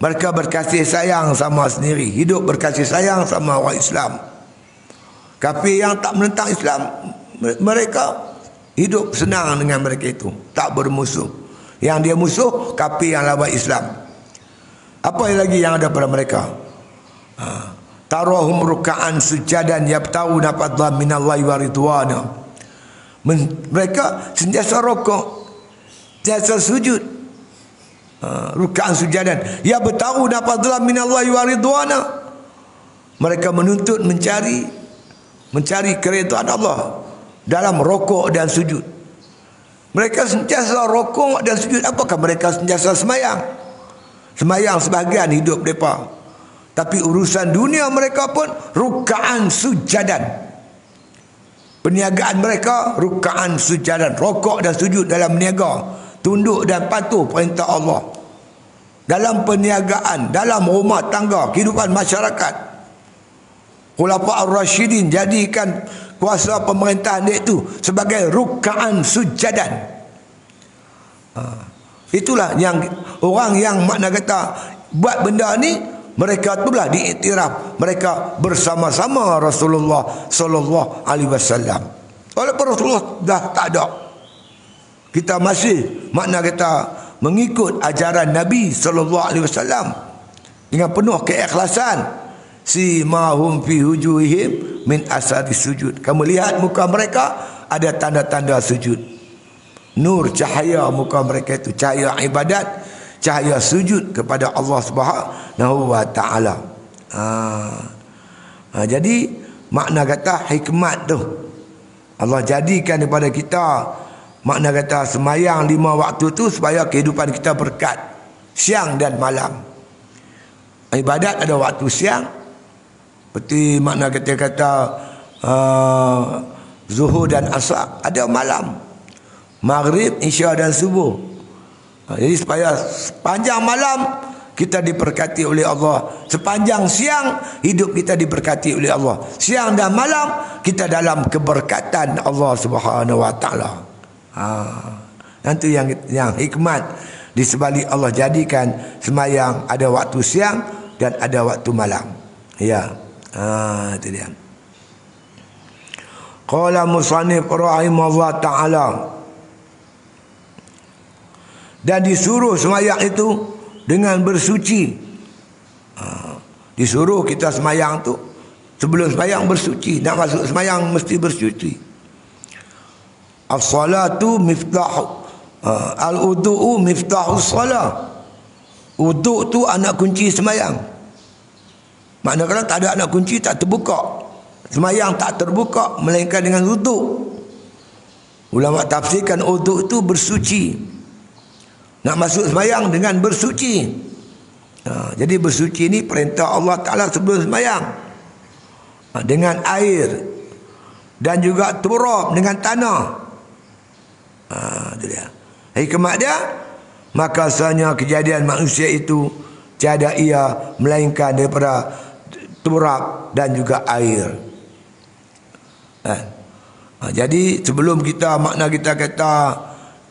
Mereka berkasih sayang sama sendiri, hidup berkasih sayang sama orang Islam. Kafir yang tak menentang Islam, mereka hidup senang dengan mereka itu, tak bermusuh. Yang dia musuh, kafir yang lawan Islam. Apa lagi yang ada pada mereka? Tarahum ruk'an sujadan yabtaguna fadlan minallahi wa ridwana. Mereka sentiasa rukuk, sentiasa sujud. Ruk'an sujadan yabtaguna fadlan minallahi wa ridwana. Mereka menuntut mencari keridhaan Allah dalam rukuk dan sujud. Mereka sentiasa rukuk dan sujud. Apakah mereka sentiasa semayang? Semayang sebahagian hidup mereka, tapi urusan dunia mereka pun ruk'an sujadan. Perniagaan mereka ruk'an sujadan, rukuk dan sujud dalam berniaga, tunduk dan patuh perintah Allah. Dalam perniagaan, dalam rumah tangga, kehidupan masyarakat, Khulafa ar-Rasyidin jadikan kuasa pemerintahan dia itu sebagai ruk'an sujadan. Itulah yang orang yang makna kata buat benda ni, mereka itulah diiktiraf mereka bersama-sama Rasulullah sallallahu alaihi wasallam. Walaupun Rasulullah dah tak ada, kita masih makna kita mengikut ajaran Nabi SAW dengan penuh keikhlasan. Si mahum fi hujuhihim min asari sujud. Kamu lihat muka mereka ada tanda-tanda sujud. Nur, cahaya muka mereka itu cahaya ibadat, cahaya sujud kepada Allah Subhanahu wa taala. Jadi makna kata hikmat tu Allah jadikan kepada kita. Makna kata semayang 5 waktu tu supaya kehidupan kita berkat siang dan malam. Ibadat ada waktu siang, seperti makna kata zuhur dan asar. Ada malam, maghrib, isya dan subuh. Jadi supaya sepanjang malam kita diberkati oleh Allah, sepanjang siang hidup kita diberkati oleh Allah. Siang dan malam kita dalam keberkatan Allah Subhanahu wa taala. Itu yang hikmat di sebalik Allah jadikan semayang ada waktu siang dan ada waktu malam. Ya. Itu dia. Qala musannif rahimahullah taala, dan disuruh semayang itu dengan bersuci. Disuruh kita semayang tu sebelum semayang bersuci. Nak masuk semayang mesti bersuci. As-salatu miftahu al-wudu'u miftahu as-salah. Wuduk tu anak kunci semayang. Maknanya kalau tak ada anak kunci tak terbuka, semayang tak terbuka melainkan dengan wuduk. Ulama tafsirkan wuduk itu bersuci. Nak masuk semayang dengan bersuci. Jadi bersuci ini perintah Allah Ta'ala sebelum semayang. Dengan air dan juga turab, dengan tanah. Itu dia. Hikmat dia, maka sebenarnya kejadian manusia itu tiada ia melainkan daripada turab dan juga air. Jadi sebelum kita makna kita kata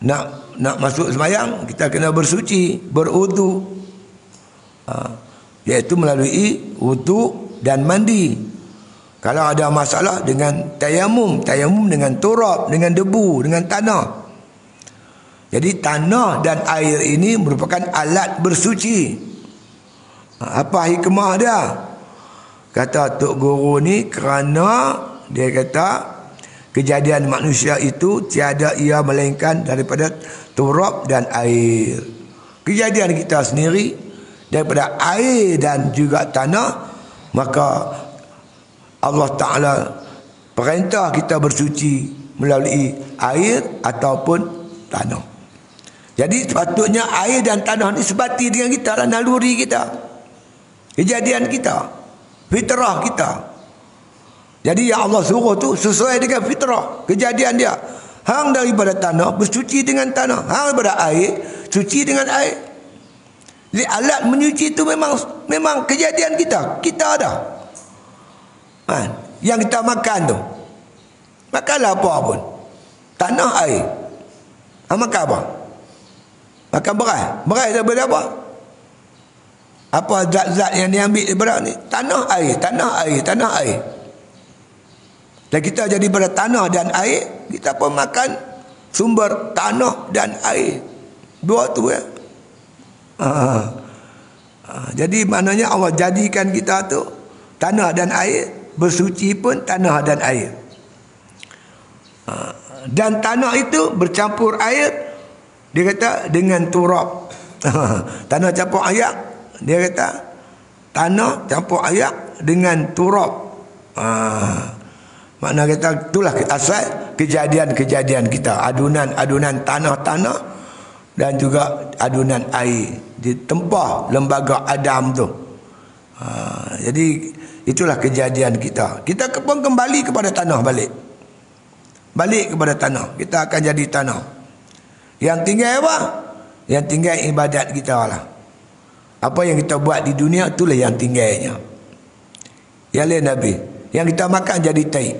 nak masuk semayang, kita kena bersuci, berwudu, iaitu melalui wudu dan mandi. Kalau ada masalah dengan tayamum dengan turab, dengan debu, dengan tanah. Jadi tanah dan air ini merupakan alat bersuci. Apa hikmah dia? Kata Tok Guru ni, kerana dia kata kejadian manusia itu tiada ia melainkan daripada turab dan air. Kejadian kita sendiri daripada air dan juga tanah, maka Allah Ta'ala perintah kita bersuci melalui air ataupun tanah. Jadi sepatutnya air dan tanah ni sebati dengan kita lah, naluri kita, kejadian kita, fitrah kita. Jadi yang Allah suruh tu sesuai dengan fitrah, kejadian dia. Hang daripada tanah, bersuci dengan tanah. Hang daripada air, suci dengan air. Jadi alat menyuci itu memang kejadian kita. Kita ada. Yang kita makan tu, makanlah apa pun, tanah, air. Makan apa? Makan beras. Beras daripada apa? Apa zat-zat yang diambil daripada ni? Tanah, air, tanah, air, tanah, air. Dan kita jadi pada tanah dan air, kita pun makan sumber tanah dan air. Dua tu ya. Jadi maknanya Allah jadikan kita tu tanah dan air, bersuci pun tanah dan air. Dan tanah itu bercampur air, dia kata dengan turab. Tanah campur air, dia kata tanah campur air dengan turab. Makna kata itulah asal kejadian-kejadian kita, adunan-adunan tanah-tanah dan juga adunan air di tempah lembaga Adam tu. Jadi itulah kejadian kita. Kita pun kembali kepada tanah balik. Balik kepada tanah. Kita akan jadi tanah. Yang tinggal apa? Yang tinggal ibadat kita lah. Apa yang kita buat di dunia itulah yang tinggalnya. Ya lain Nabi. Yang kita makan jadi taib.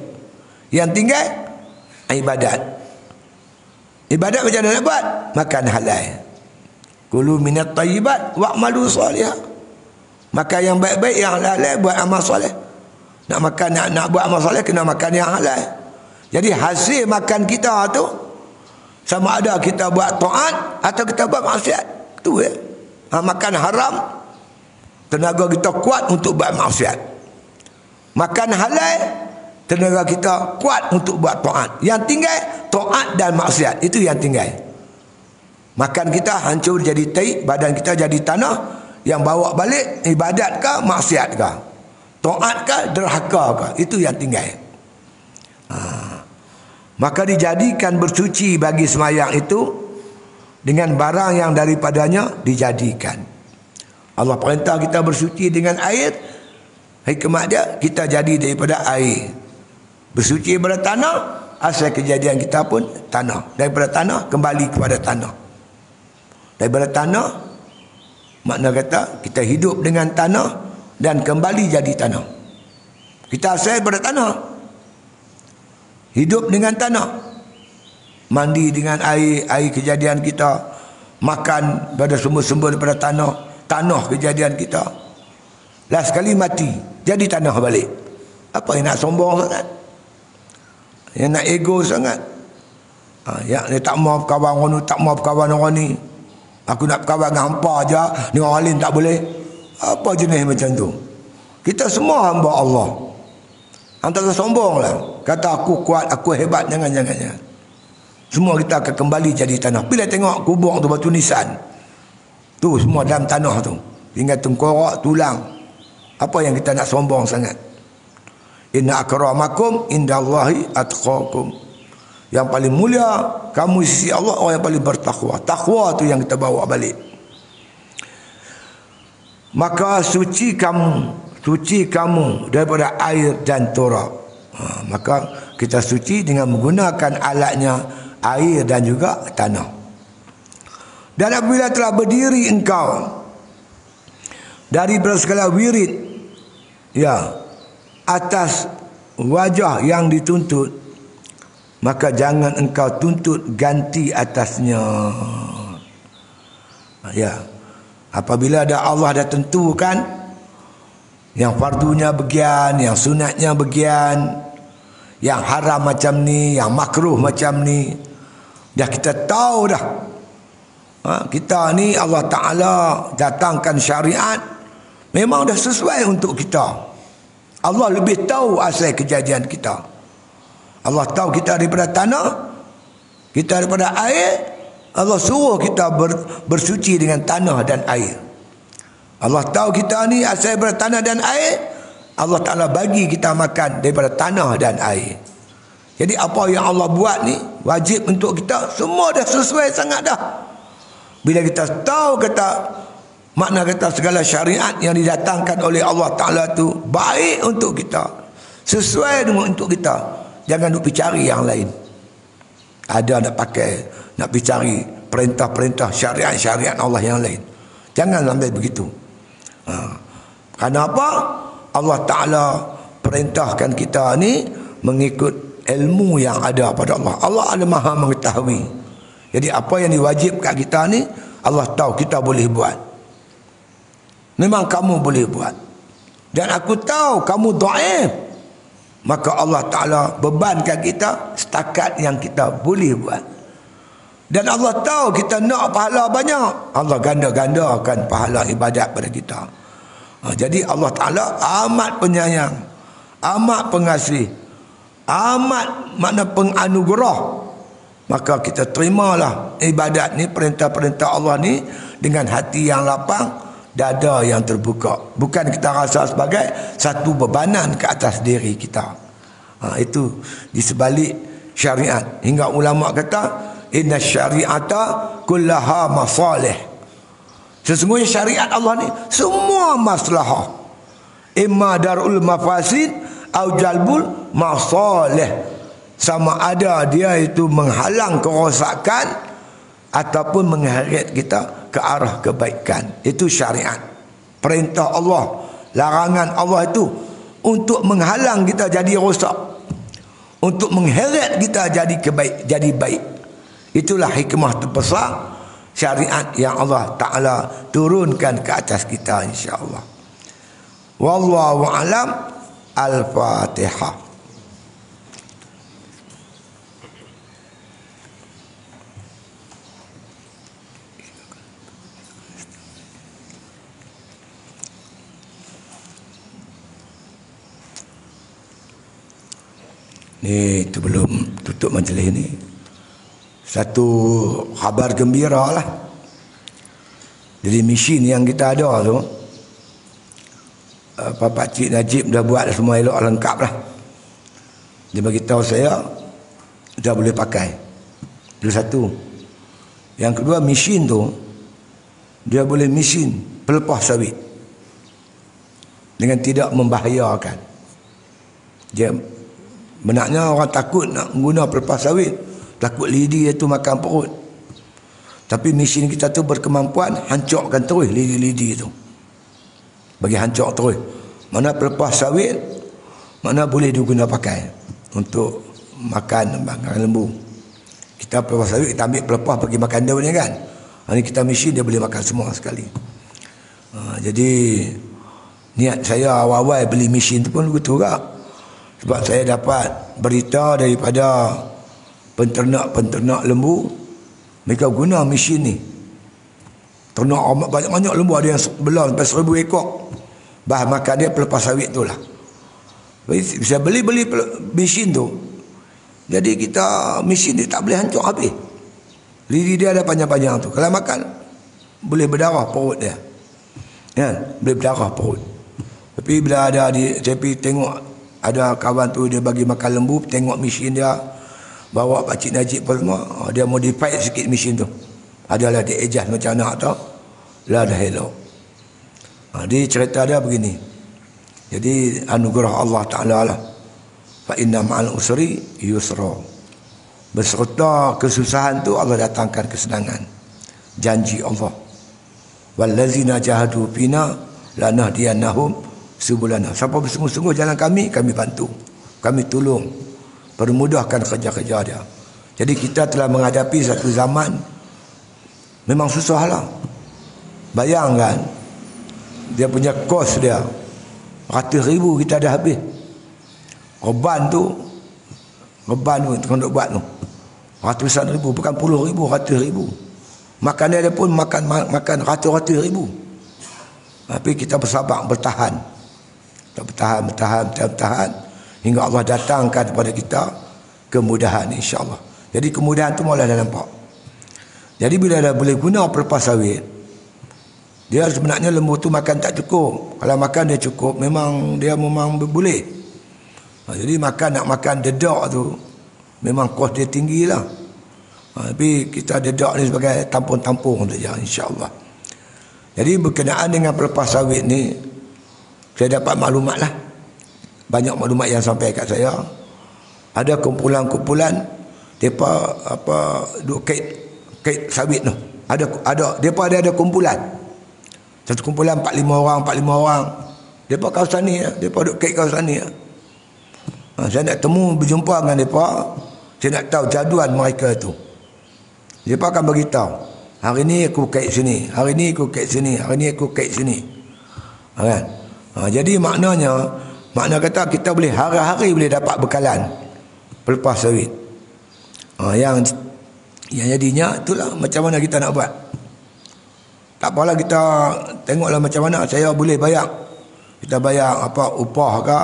Yang tinggal ibadat. Ibadat macam mana nak buat? Makan halal. Kulu minat tayyibat wa'malu salihah. Makan yang baik-baik, yang halal, buat amal soleh. Nak makan, nak buat amal soleh, kena makan yang halal. Jadi hasil makan kita tu sama ada kita buat taat atau kita buat maksiat. Tu ya. Makan haram, tenaga kita kuat untuk buat maksiat. Makan halal, tenaga kita kuat untuk buat taat. Yang tinggal taat dan maksiat, itu yang tinggal. Makan kita hancur jadi tai, badan kita jadi tanah, yang bawa balik ibadat ke maksiat ke, taat ke derhaka ke, itu yang tinggal. Maka dijadikan bersuci bagi sembahyang itu dengan barang yang daripadanya dijadikan. Allah perintah kita bersuci dengan air. Hikmah dia, kita jadi daripada air. Bersuci daripada tanah, asal kejadian kita pun tanah. Daripada tanah kembali kepada tanah. Daripada tanah, makna kata kita hidup dengan tanah dan kembali jadi tanah. Kita asal daripada tanah, hidup dengan tanah, mandi dengan air, air kejadian kita, makan pada sumber-sumber daripada tanah, tanah kejadian kita. Last sekali mati, jadi tanah balik. Apa yang nak sombong sangat? Yang nak ego sangat? Yang dia tak mau berkawan orang ni, tak mau berkawan orang ni. Aku nak berkawan dengan hampa aja, dengan orang lain tak boleh. Apa jenis macam tu? Kita semua hamba Allah. Antara sombong lah. Kata aku kuat, aku hebat. Jangan. Semua kita akan kembali jadi tanah. Bila tengok kubur tu batu nisan, tu semua dalam tanah tu. Tinggal tengkorak, tulang. Apa yang kita nak sombong sangat? Inna akramakum indallahi atqakum. Yang paling mulia kamu di sisi Allah orang yang paling bertakwa. Takwa tu yang kita bawa balik. Maka suci kamu daripada air dan turab. Maka kita suci dengan menggunakan alatnya air dan juga tanah. Dan apabila telah berdiri engkau dari segala wirid, ya, atas wajah yang dituntut, maka jangan engkau tuntut ganti atasnya. Ya, apabila Allah dah tentukan yang fardunya bagian, yang sunatnya bagian, yang haram macam ni, yang makruh macam ni, dah kita tahu dah. Kita ni Allah Ta'ala datangkan syariat memang dah sesuai untuk kita. Allah lebih tahu asal kejadian kita. Allah tahu kita daripada tanah, kita daripada air. Allah suruh kita bersuci dengan tanah dan air. Allah tahu kita ni asal daripada tanah dan air. Allah Ta'ala bagi kita makan daripada tanah dan air. Jadi apa yang Allah buat ni wajib untuk kita, semua dah sesuai sangat dah. Bila kita tahu makna kata segala syariat yang didatangkan oleh Allah Ta'ala tu baik untuk kita, sesuai dengan untuk kita, jangan duk pergi cari yang lain. Ada nak pakai, nak pergi cari perintah-perintah syariat-syariat Allah yang lain. Jangan sampai begitu. Kerana apa? Allah Ta'ala perintahkan kita ni mengikut ilmu yang ada pada Allah. Allah ada maha mengetahui. Jadi apa yang diwajibkan kita ni, Allah tahu kita boleh buat. Memang kamu boleh buat. Dan aku tahu kamu dhaif. Maka Allah Ta'ala bebankan kita setakat yang kita boleh buat. Dan Allah tahu kita nak pahala banyak, Allah ganda-gandakan pahala ibadat pada kita. Jadi Allah Ta'ala amat penyayang, amat pengasih, amat makna penganugerah. Maka kita terimalah ibadat ni, perintah-perintah Allah ni dengan hati yang lapang, dada yang terbuka. Bukan kita rasa sebagai satu bebanan ke atas diri kita. Itu di sebalik syariat. Hingga ulama kata, inna syari'ata kullaha masalih. Sesungguhnya syariat Allah ni semua maslahah. Imma darul mafasid au jalbul masalih. Sama ada dia itu menghalang kerosakan ataupun mengheret kita ke arah kebaikan. Itu syariat. Perintah Allah, larangan Allah itu untuk menghalang kita jadi rosak, untuk mengheret kita jadi baik. Itulah hikmah terbesar syariat yang Allah Ta'ala turunkan ke atas kita, insya-Allah. Wallahu a'lam. Al-Fatihah. Ni tu belum tutup majlis ni. Satu khabar gembira lah. Jadi mesin yang kita ada tu, Pak Cik Najib dah buat semua elok lengkap lah. Dia bagi tahu saya dah boleh pakai. Itu satu. Yang kedua, mesin tu dia boleh mesin pelepas sawit dengan tidak membahayakan. Dia benarnya orang takut nak guna pelepas sawit, takut lidi itu makan perut. Tapi mesin kita tu berkemampuan hancurkan terus lidi-lidi itu. Bagi hancur terus. Mana pelepas sawit, mana boleh diguna pakai untuk makan lembu. Kita pelepas sawit, kita ambil pelepas bagi makan daun ni kan. Ini kita mesin, dia boleh makan semua sekali. Jadi niat saya awal-awal beli mesin tu pun begitu juga. Sebab saya dapat berita daripada penternak-penternak lembu, mereka guna mesin ni. Ternak banyak-banyak lembu, ada yang belah sampai 1,000 ekor. Bahan makan dia pelepas sawit tu lah. Bisa beli-beli mesin tu. Jadi kita mesin dia tak boleh hancur habis. Lidi dia ada panjang-panjang tu. Kalau makan boleh berdarah perut dia. Ya, boleh berdarah perut. Tapi bila ada saya pergi tengok ada kawan tu dia bagi makan lembu, tengok mesin dia, bawa Pak Cik Najib pun semua, dia modify sikit mesin tu. Adalah dia adjust macam nak tau. Lah dah elok. Dia cerita dia begini. Jadi anugerah Allah Ta'ala lah. Fa inna ma'al usri yusra. Beserta kesusahan tu Allah datangkan kesenangan. Janji Allah. Wallazina jahadu fina lanahdiyannahum subulana. Siapa bersungguh-sungguh jalan kami bantu. Kami tolong. Permudahkan kerja-kerja dia. Jadi kita telah menghadapi satu zaman memang susah lah. Bayangkan dia punya kos dia ratus ribu kita dah habis. Reban tu kena duk buat tu ratusan ribu, bukan puluh ribu, ratus ribu. Makan dia pun makan ratus-ratus ribu. Tapi kita bersabar, bertahan. Kita bertahan hingga Allah datangkan kepada kita kemudahan, insya-Allah. Jadi kemudahan tu mula dah nampak. Jadi bila dah boleh guna pelepas sawit, dia sebenarnya lembu tu makan tak cukup. Kalau makan dia cukup, memang boleh. Jadi nak makan dedak tu, memang kos dia tinggi lah. Tapi kita dedak ni sebagai tampung-tampung saja, insya-Allah. Jadi berkenaan dengan pelepas sawit ni, saya dapat maklumat lah. Banyak maklumat yang sampai kat saya. Ada kumpulan-kumpulan depa duk kait sawit tu. Depa ada kumpulan. Satu kumpulan 45 orang. Depa kawasan ni, depa duk kait kawasan ni. Saya nak berjumpa dengan depa. Saya nak tahu jadual mereka tu. Depa akan beritahu, hari ni aku kait sini, hari ni aku kait sini, hari ni aku kait sini. Kan? Jadi makna kata kita boleh hari-hari boleh dapat bekalan pelepas sawit. Yang jadinya itulah macam mana kita nak buat. Tak apalah, kita tengoklah macam mana saya boleh bayar. Kita bayar upah ke,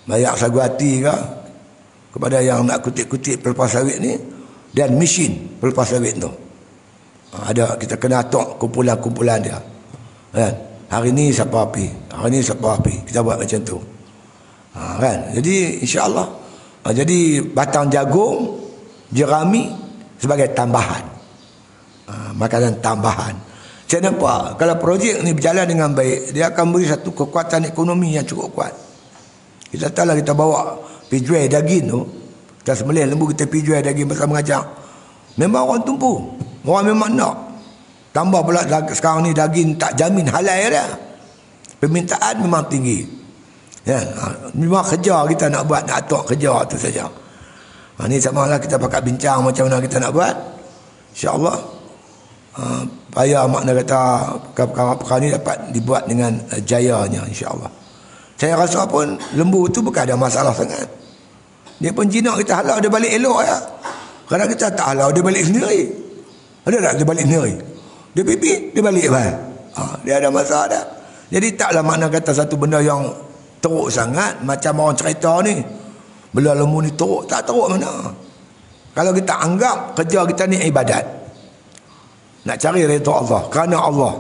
bayar sagu hati ke kepada yang nak kutip-kutip pelepas sawit ni, dan mesin pelepas sawit tu. Ada, kita kena atok kumpulan-kumpulan dia. Kan? Hari ni siapa api, hari ni siapa api. Kita buat macam tu. Kan? Jadi insya-Allah. Jadi batang jagung, jerami sebagai tambahan. Makanan tambahan. Saya nampak kalau projek ni berjalan dengan baik, dia akan beri satu kekuatan ekonomi yang cukup kuat. Kita tahulah, kita bawa pergi jual daging tu, kita sembelih lembu, kita pergi jual daging pasal mengajak. Memang orang tumpu. Orang memang nak. Tambah pula sekarang ni daging tak jamin halal dah. Permintaan memang tinggi. Ya, memang kerja kita nak buat, nak atok kerja tu saja. Ni samalah kita pakat bincang macam mana kita nak buat. InsyaAllah. Payah makna kata perkara-perkara ni dapat dibuat dengan jayanya, insya-Allah. Saya rasa pun lembu tu bukan ada masalah sangat. Dia pun jinak kita halau dia balik elok ya. Kadang kita tak halau dia balik sendiri. Ada tak dia balik sendiri? Dia pipit, dia balik balik. Dia ada masalah dah. Jadi taklah makna kata satu benda yang teruk sangat macam orang cerita ni. Belah lembu ni teruk, tak teruk mana. Kalau kita anggap kerja kita ni ibadat, nak cari redha Allah, kerana Allah,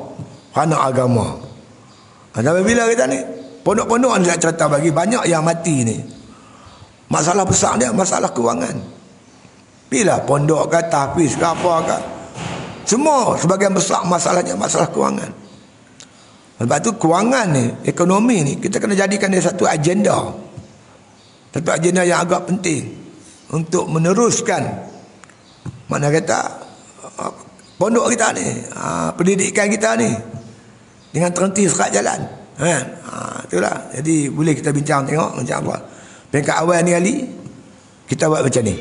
kerana agama. Sampai bila kita ni pondok-pondok ni nak cerita bagi banyak yang mati ni, masalah besar dia masalah kewangan. Bila pondok ke tahfiz ke apa ke, semua sebagian besar masalahnya masalah kewangan. Sebab tu kewangan ni, ekonomi ni, kita kena jadikan dia satu agenda. Satu agenda yang agak penting untuk meneruskan, mana kata, pondok kita ni, pendidikan kita ni dengan terhenti sekat jalan. Itulah. Jadi boleh kita bincang tengok macam apa. Peringkat awal ni Ali, kita buat macam ni.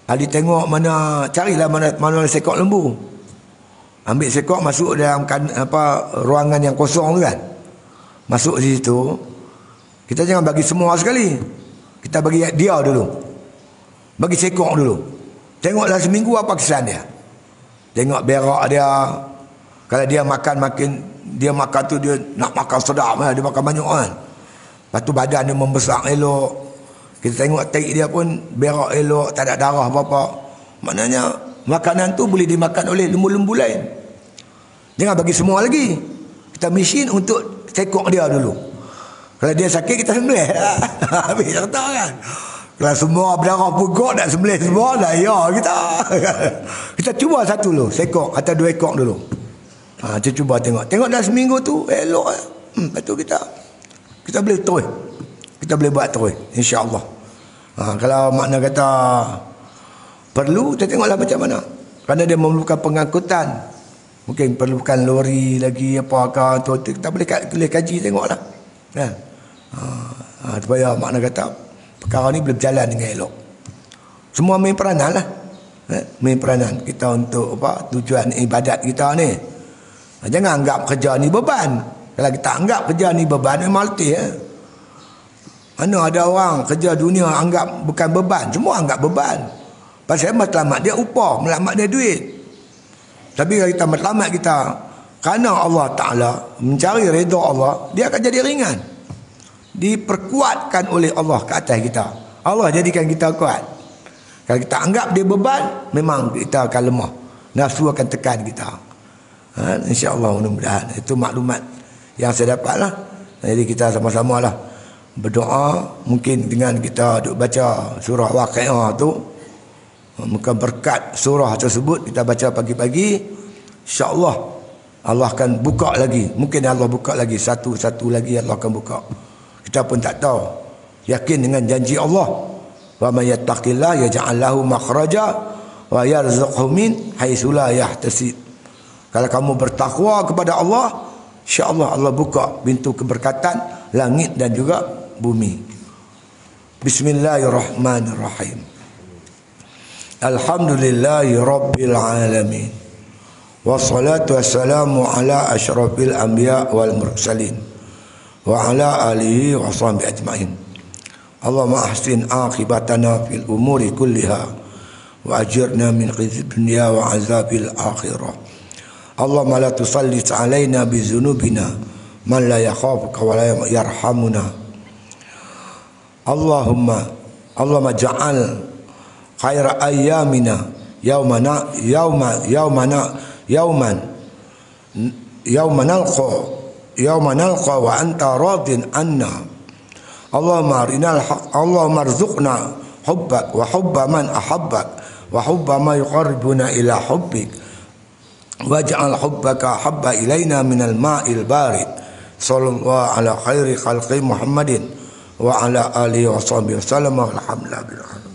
Ali tengok mana, carilah mana sekok lembu. Ambil sekok, masuk dalam ruangan yang kosong tu kan. Masuk di situ. Kita jangan bagi semua sekali. Kita bagi dia dulu. Bagi sekok dulu. Tengoklah seminggu apa kesan dia. Tengok berak dia. Kalau dia makan tu dia nak makan sedap, dia makan banyak kan. Lepas tu badan dia membesar elok. Kita tengok taik dia pun berak elok, tak ada darah apa-apa. Maknanya makanan tu boleh dimakan oleh lembu-lembu lain. Jangan bagi semua lagi. Kita mesin untuk sekok dia dulu. Kalau dia sakit, kita sembelih. Habis cerita kan. Kalau semua berdarah pugok nak sembelih semua, dah ya kita. Kita cuba satu dulu, sekok atau 2 ekor dulu. Kita cuba tengok. Tengok dah seminggu tu elok. Lepas tu kita boleh terus. Kita boleh buat terus, insya-Allah. Kalau makna kata perlu, kita tengoklah macam mana. Kerana dia memerlukan pengangkutan. Mungkin perlukan lori lagi apakah tu, kita boleh kaji tengoklah. Kan? Supaya makna kata perkara ni boleh berjalan dengan elok. Semua main peranan lah. Main peranan kita untuk tujuan ibadat kita ni. Jangan anggap kerja ni beban. Kalau kita anggap kerja ni beban, memang letih. Mana ada orang kerja dunia anggap bukan beban. Semua anggap beban. Pasal matlamat dia upah, matlamat dia duit. Tapi kalau kita matlamat kita kerana Allah Ta'ala, mencari redha Allah, dia akan jadi ringan. Diperkuatkan oleh Allah ke atas kita. Allah jadikan kita kuat. Kalau kita anggap dia beban, memang kita akan lemah. Nafsu akan tekan kita. InsyaAllah, mudah-mudahan. Itu maklumat yang saya dapat lah. Jadi kita sama-sama lah berdoa. Mungkin dengan kita duk baca surah Waqiah tu, mungkin berkat surah tersebut kita baca pagi-pagi, insyaAllah Allah akan buka lagi. Mungkin Allah buka lagi satu lagi, Allah akan buka. Kita pun tak tahu. Yakin dengan janji Allah, wa may yattaqillah yaj'al lahu makhraja wa yarzuqhu min haitsu la yahtasib. Kalau kamu bertakwa kepada Allah, insya-Allah Allah buka pintu keberkatan langit dan juga bumi. Bismillahirrahmanirrahim. Alhamdulillahi rabbil alamin. Wassalatu wassalamu ala asyrafil anbiya wal mursalin wa ala alihi wa sahbihi ajma'in. Allahumma ahsin aqibatana fil umuri kulliha wa ajirna min khizyid dunya wa azabil akhirah. Allahumma la tusallit alaina bi dzunubina man la yakhafuka wa la yarhamuna. Allahumma ja'al khaira ayyamina yawman nalqa wa anta radin anna. Allahumma arinal haqq, Allahumma arzuqna hubbak wa hubba man ahabbak wa hubba ma yuqarribuna ila hubbik waj'al hubbaka habba ilaina minal ma'il barid. Sallallahu ala khairi khalqi Muhammadin wa ala alihi wa sahbihi wasallam. Alhamdulillah.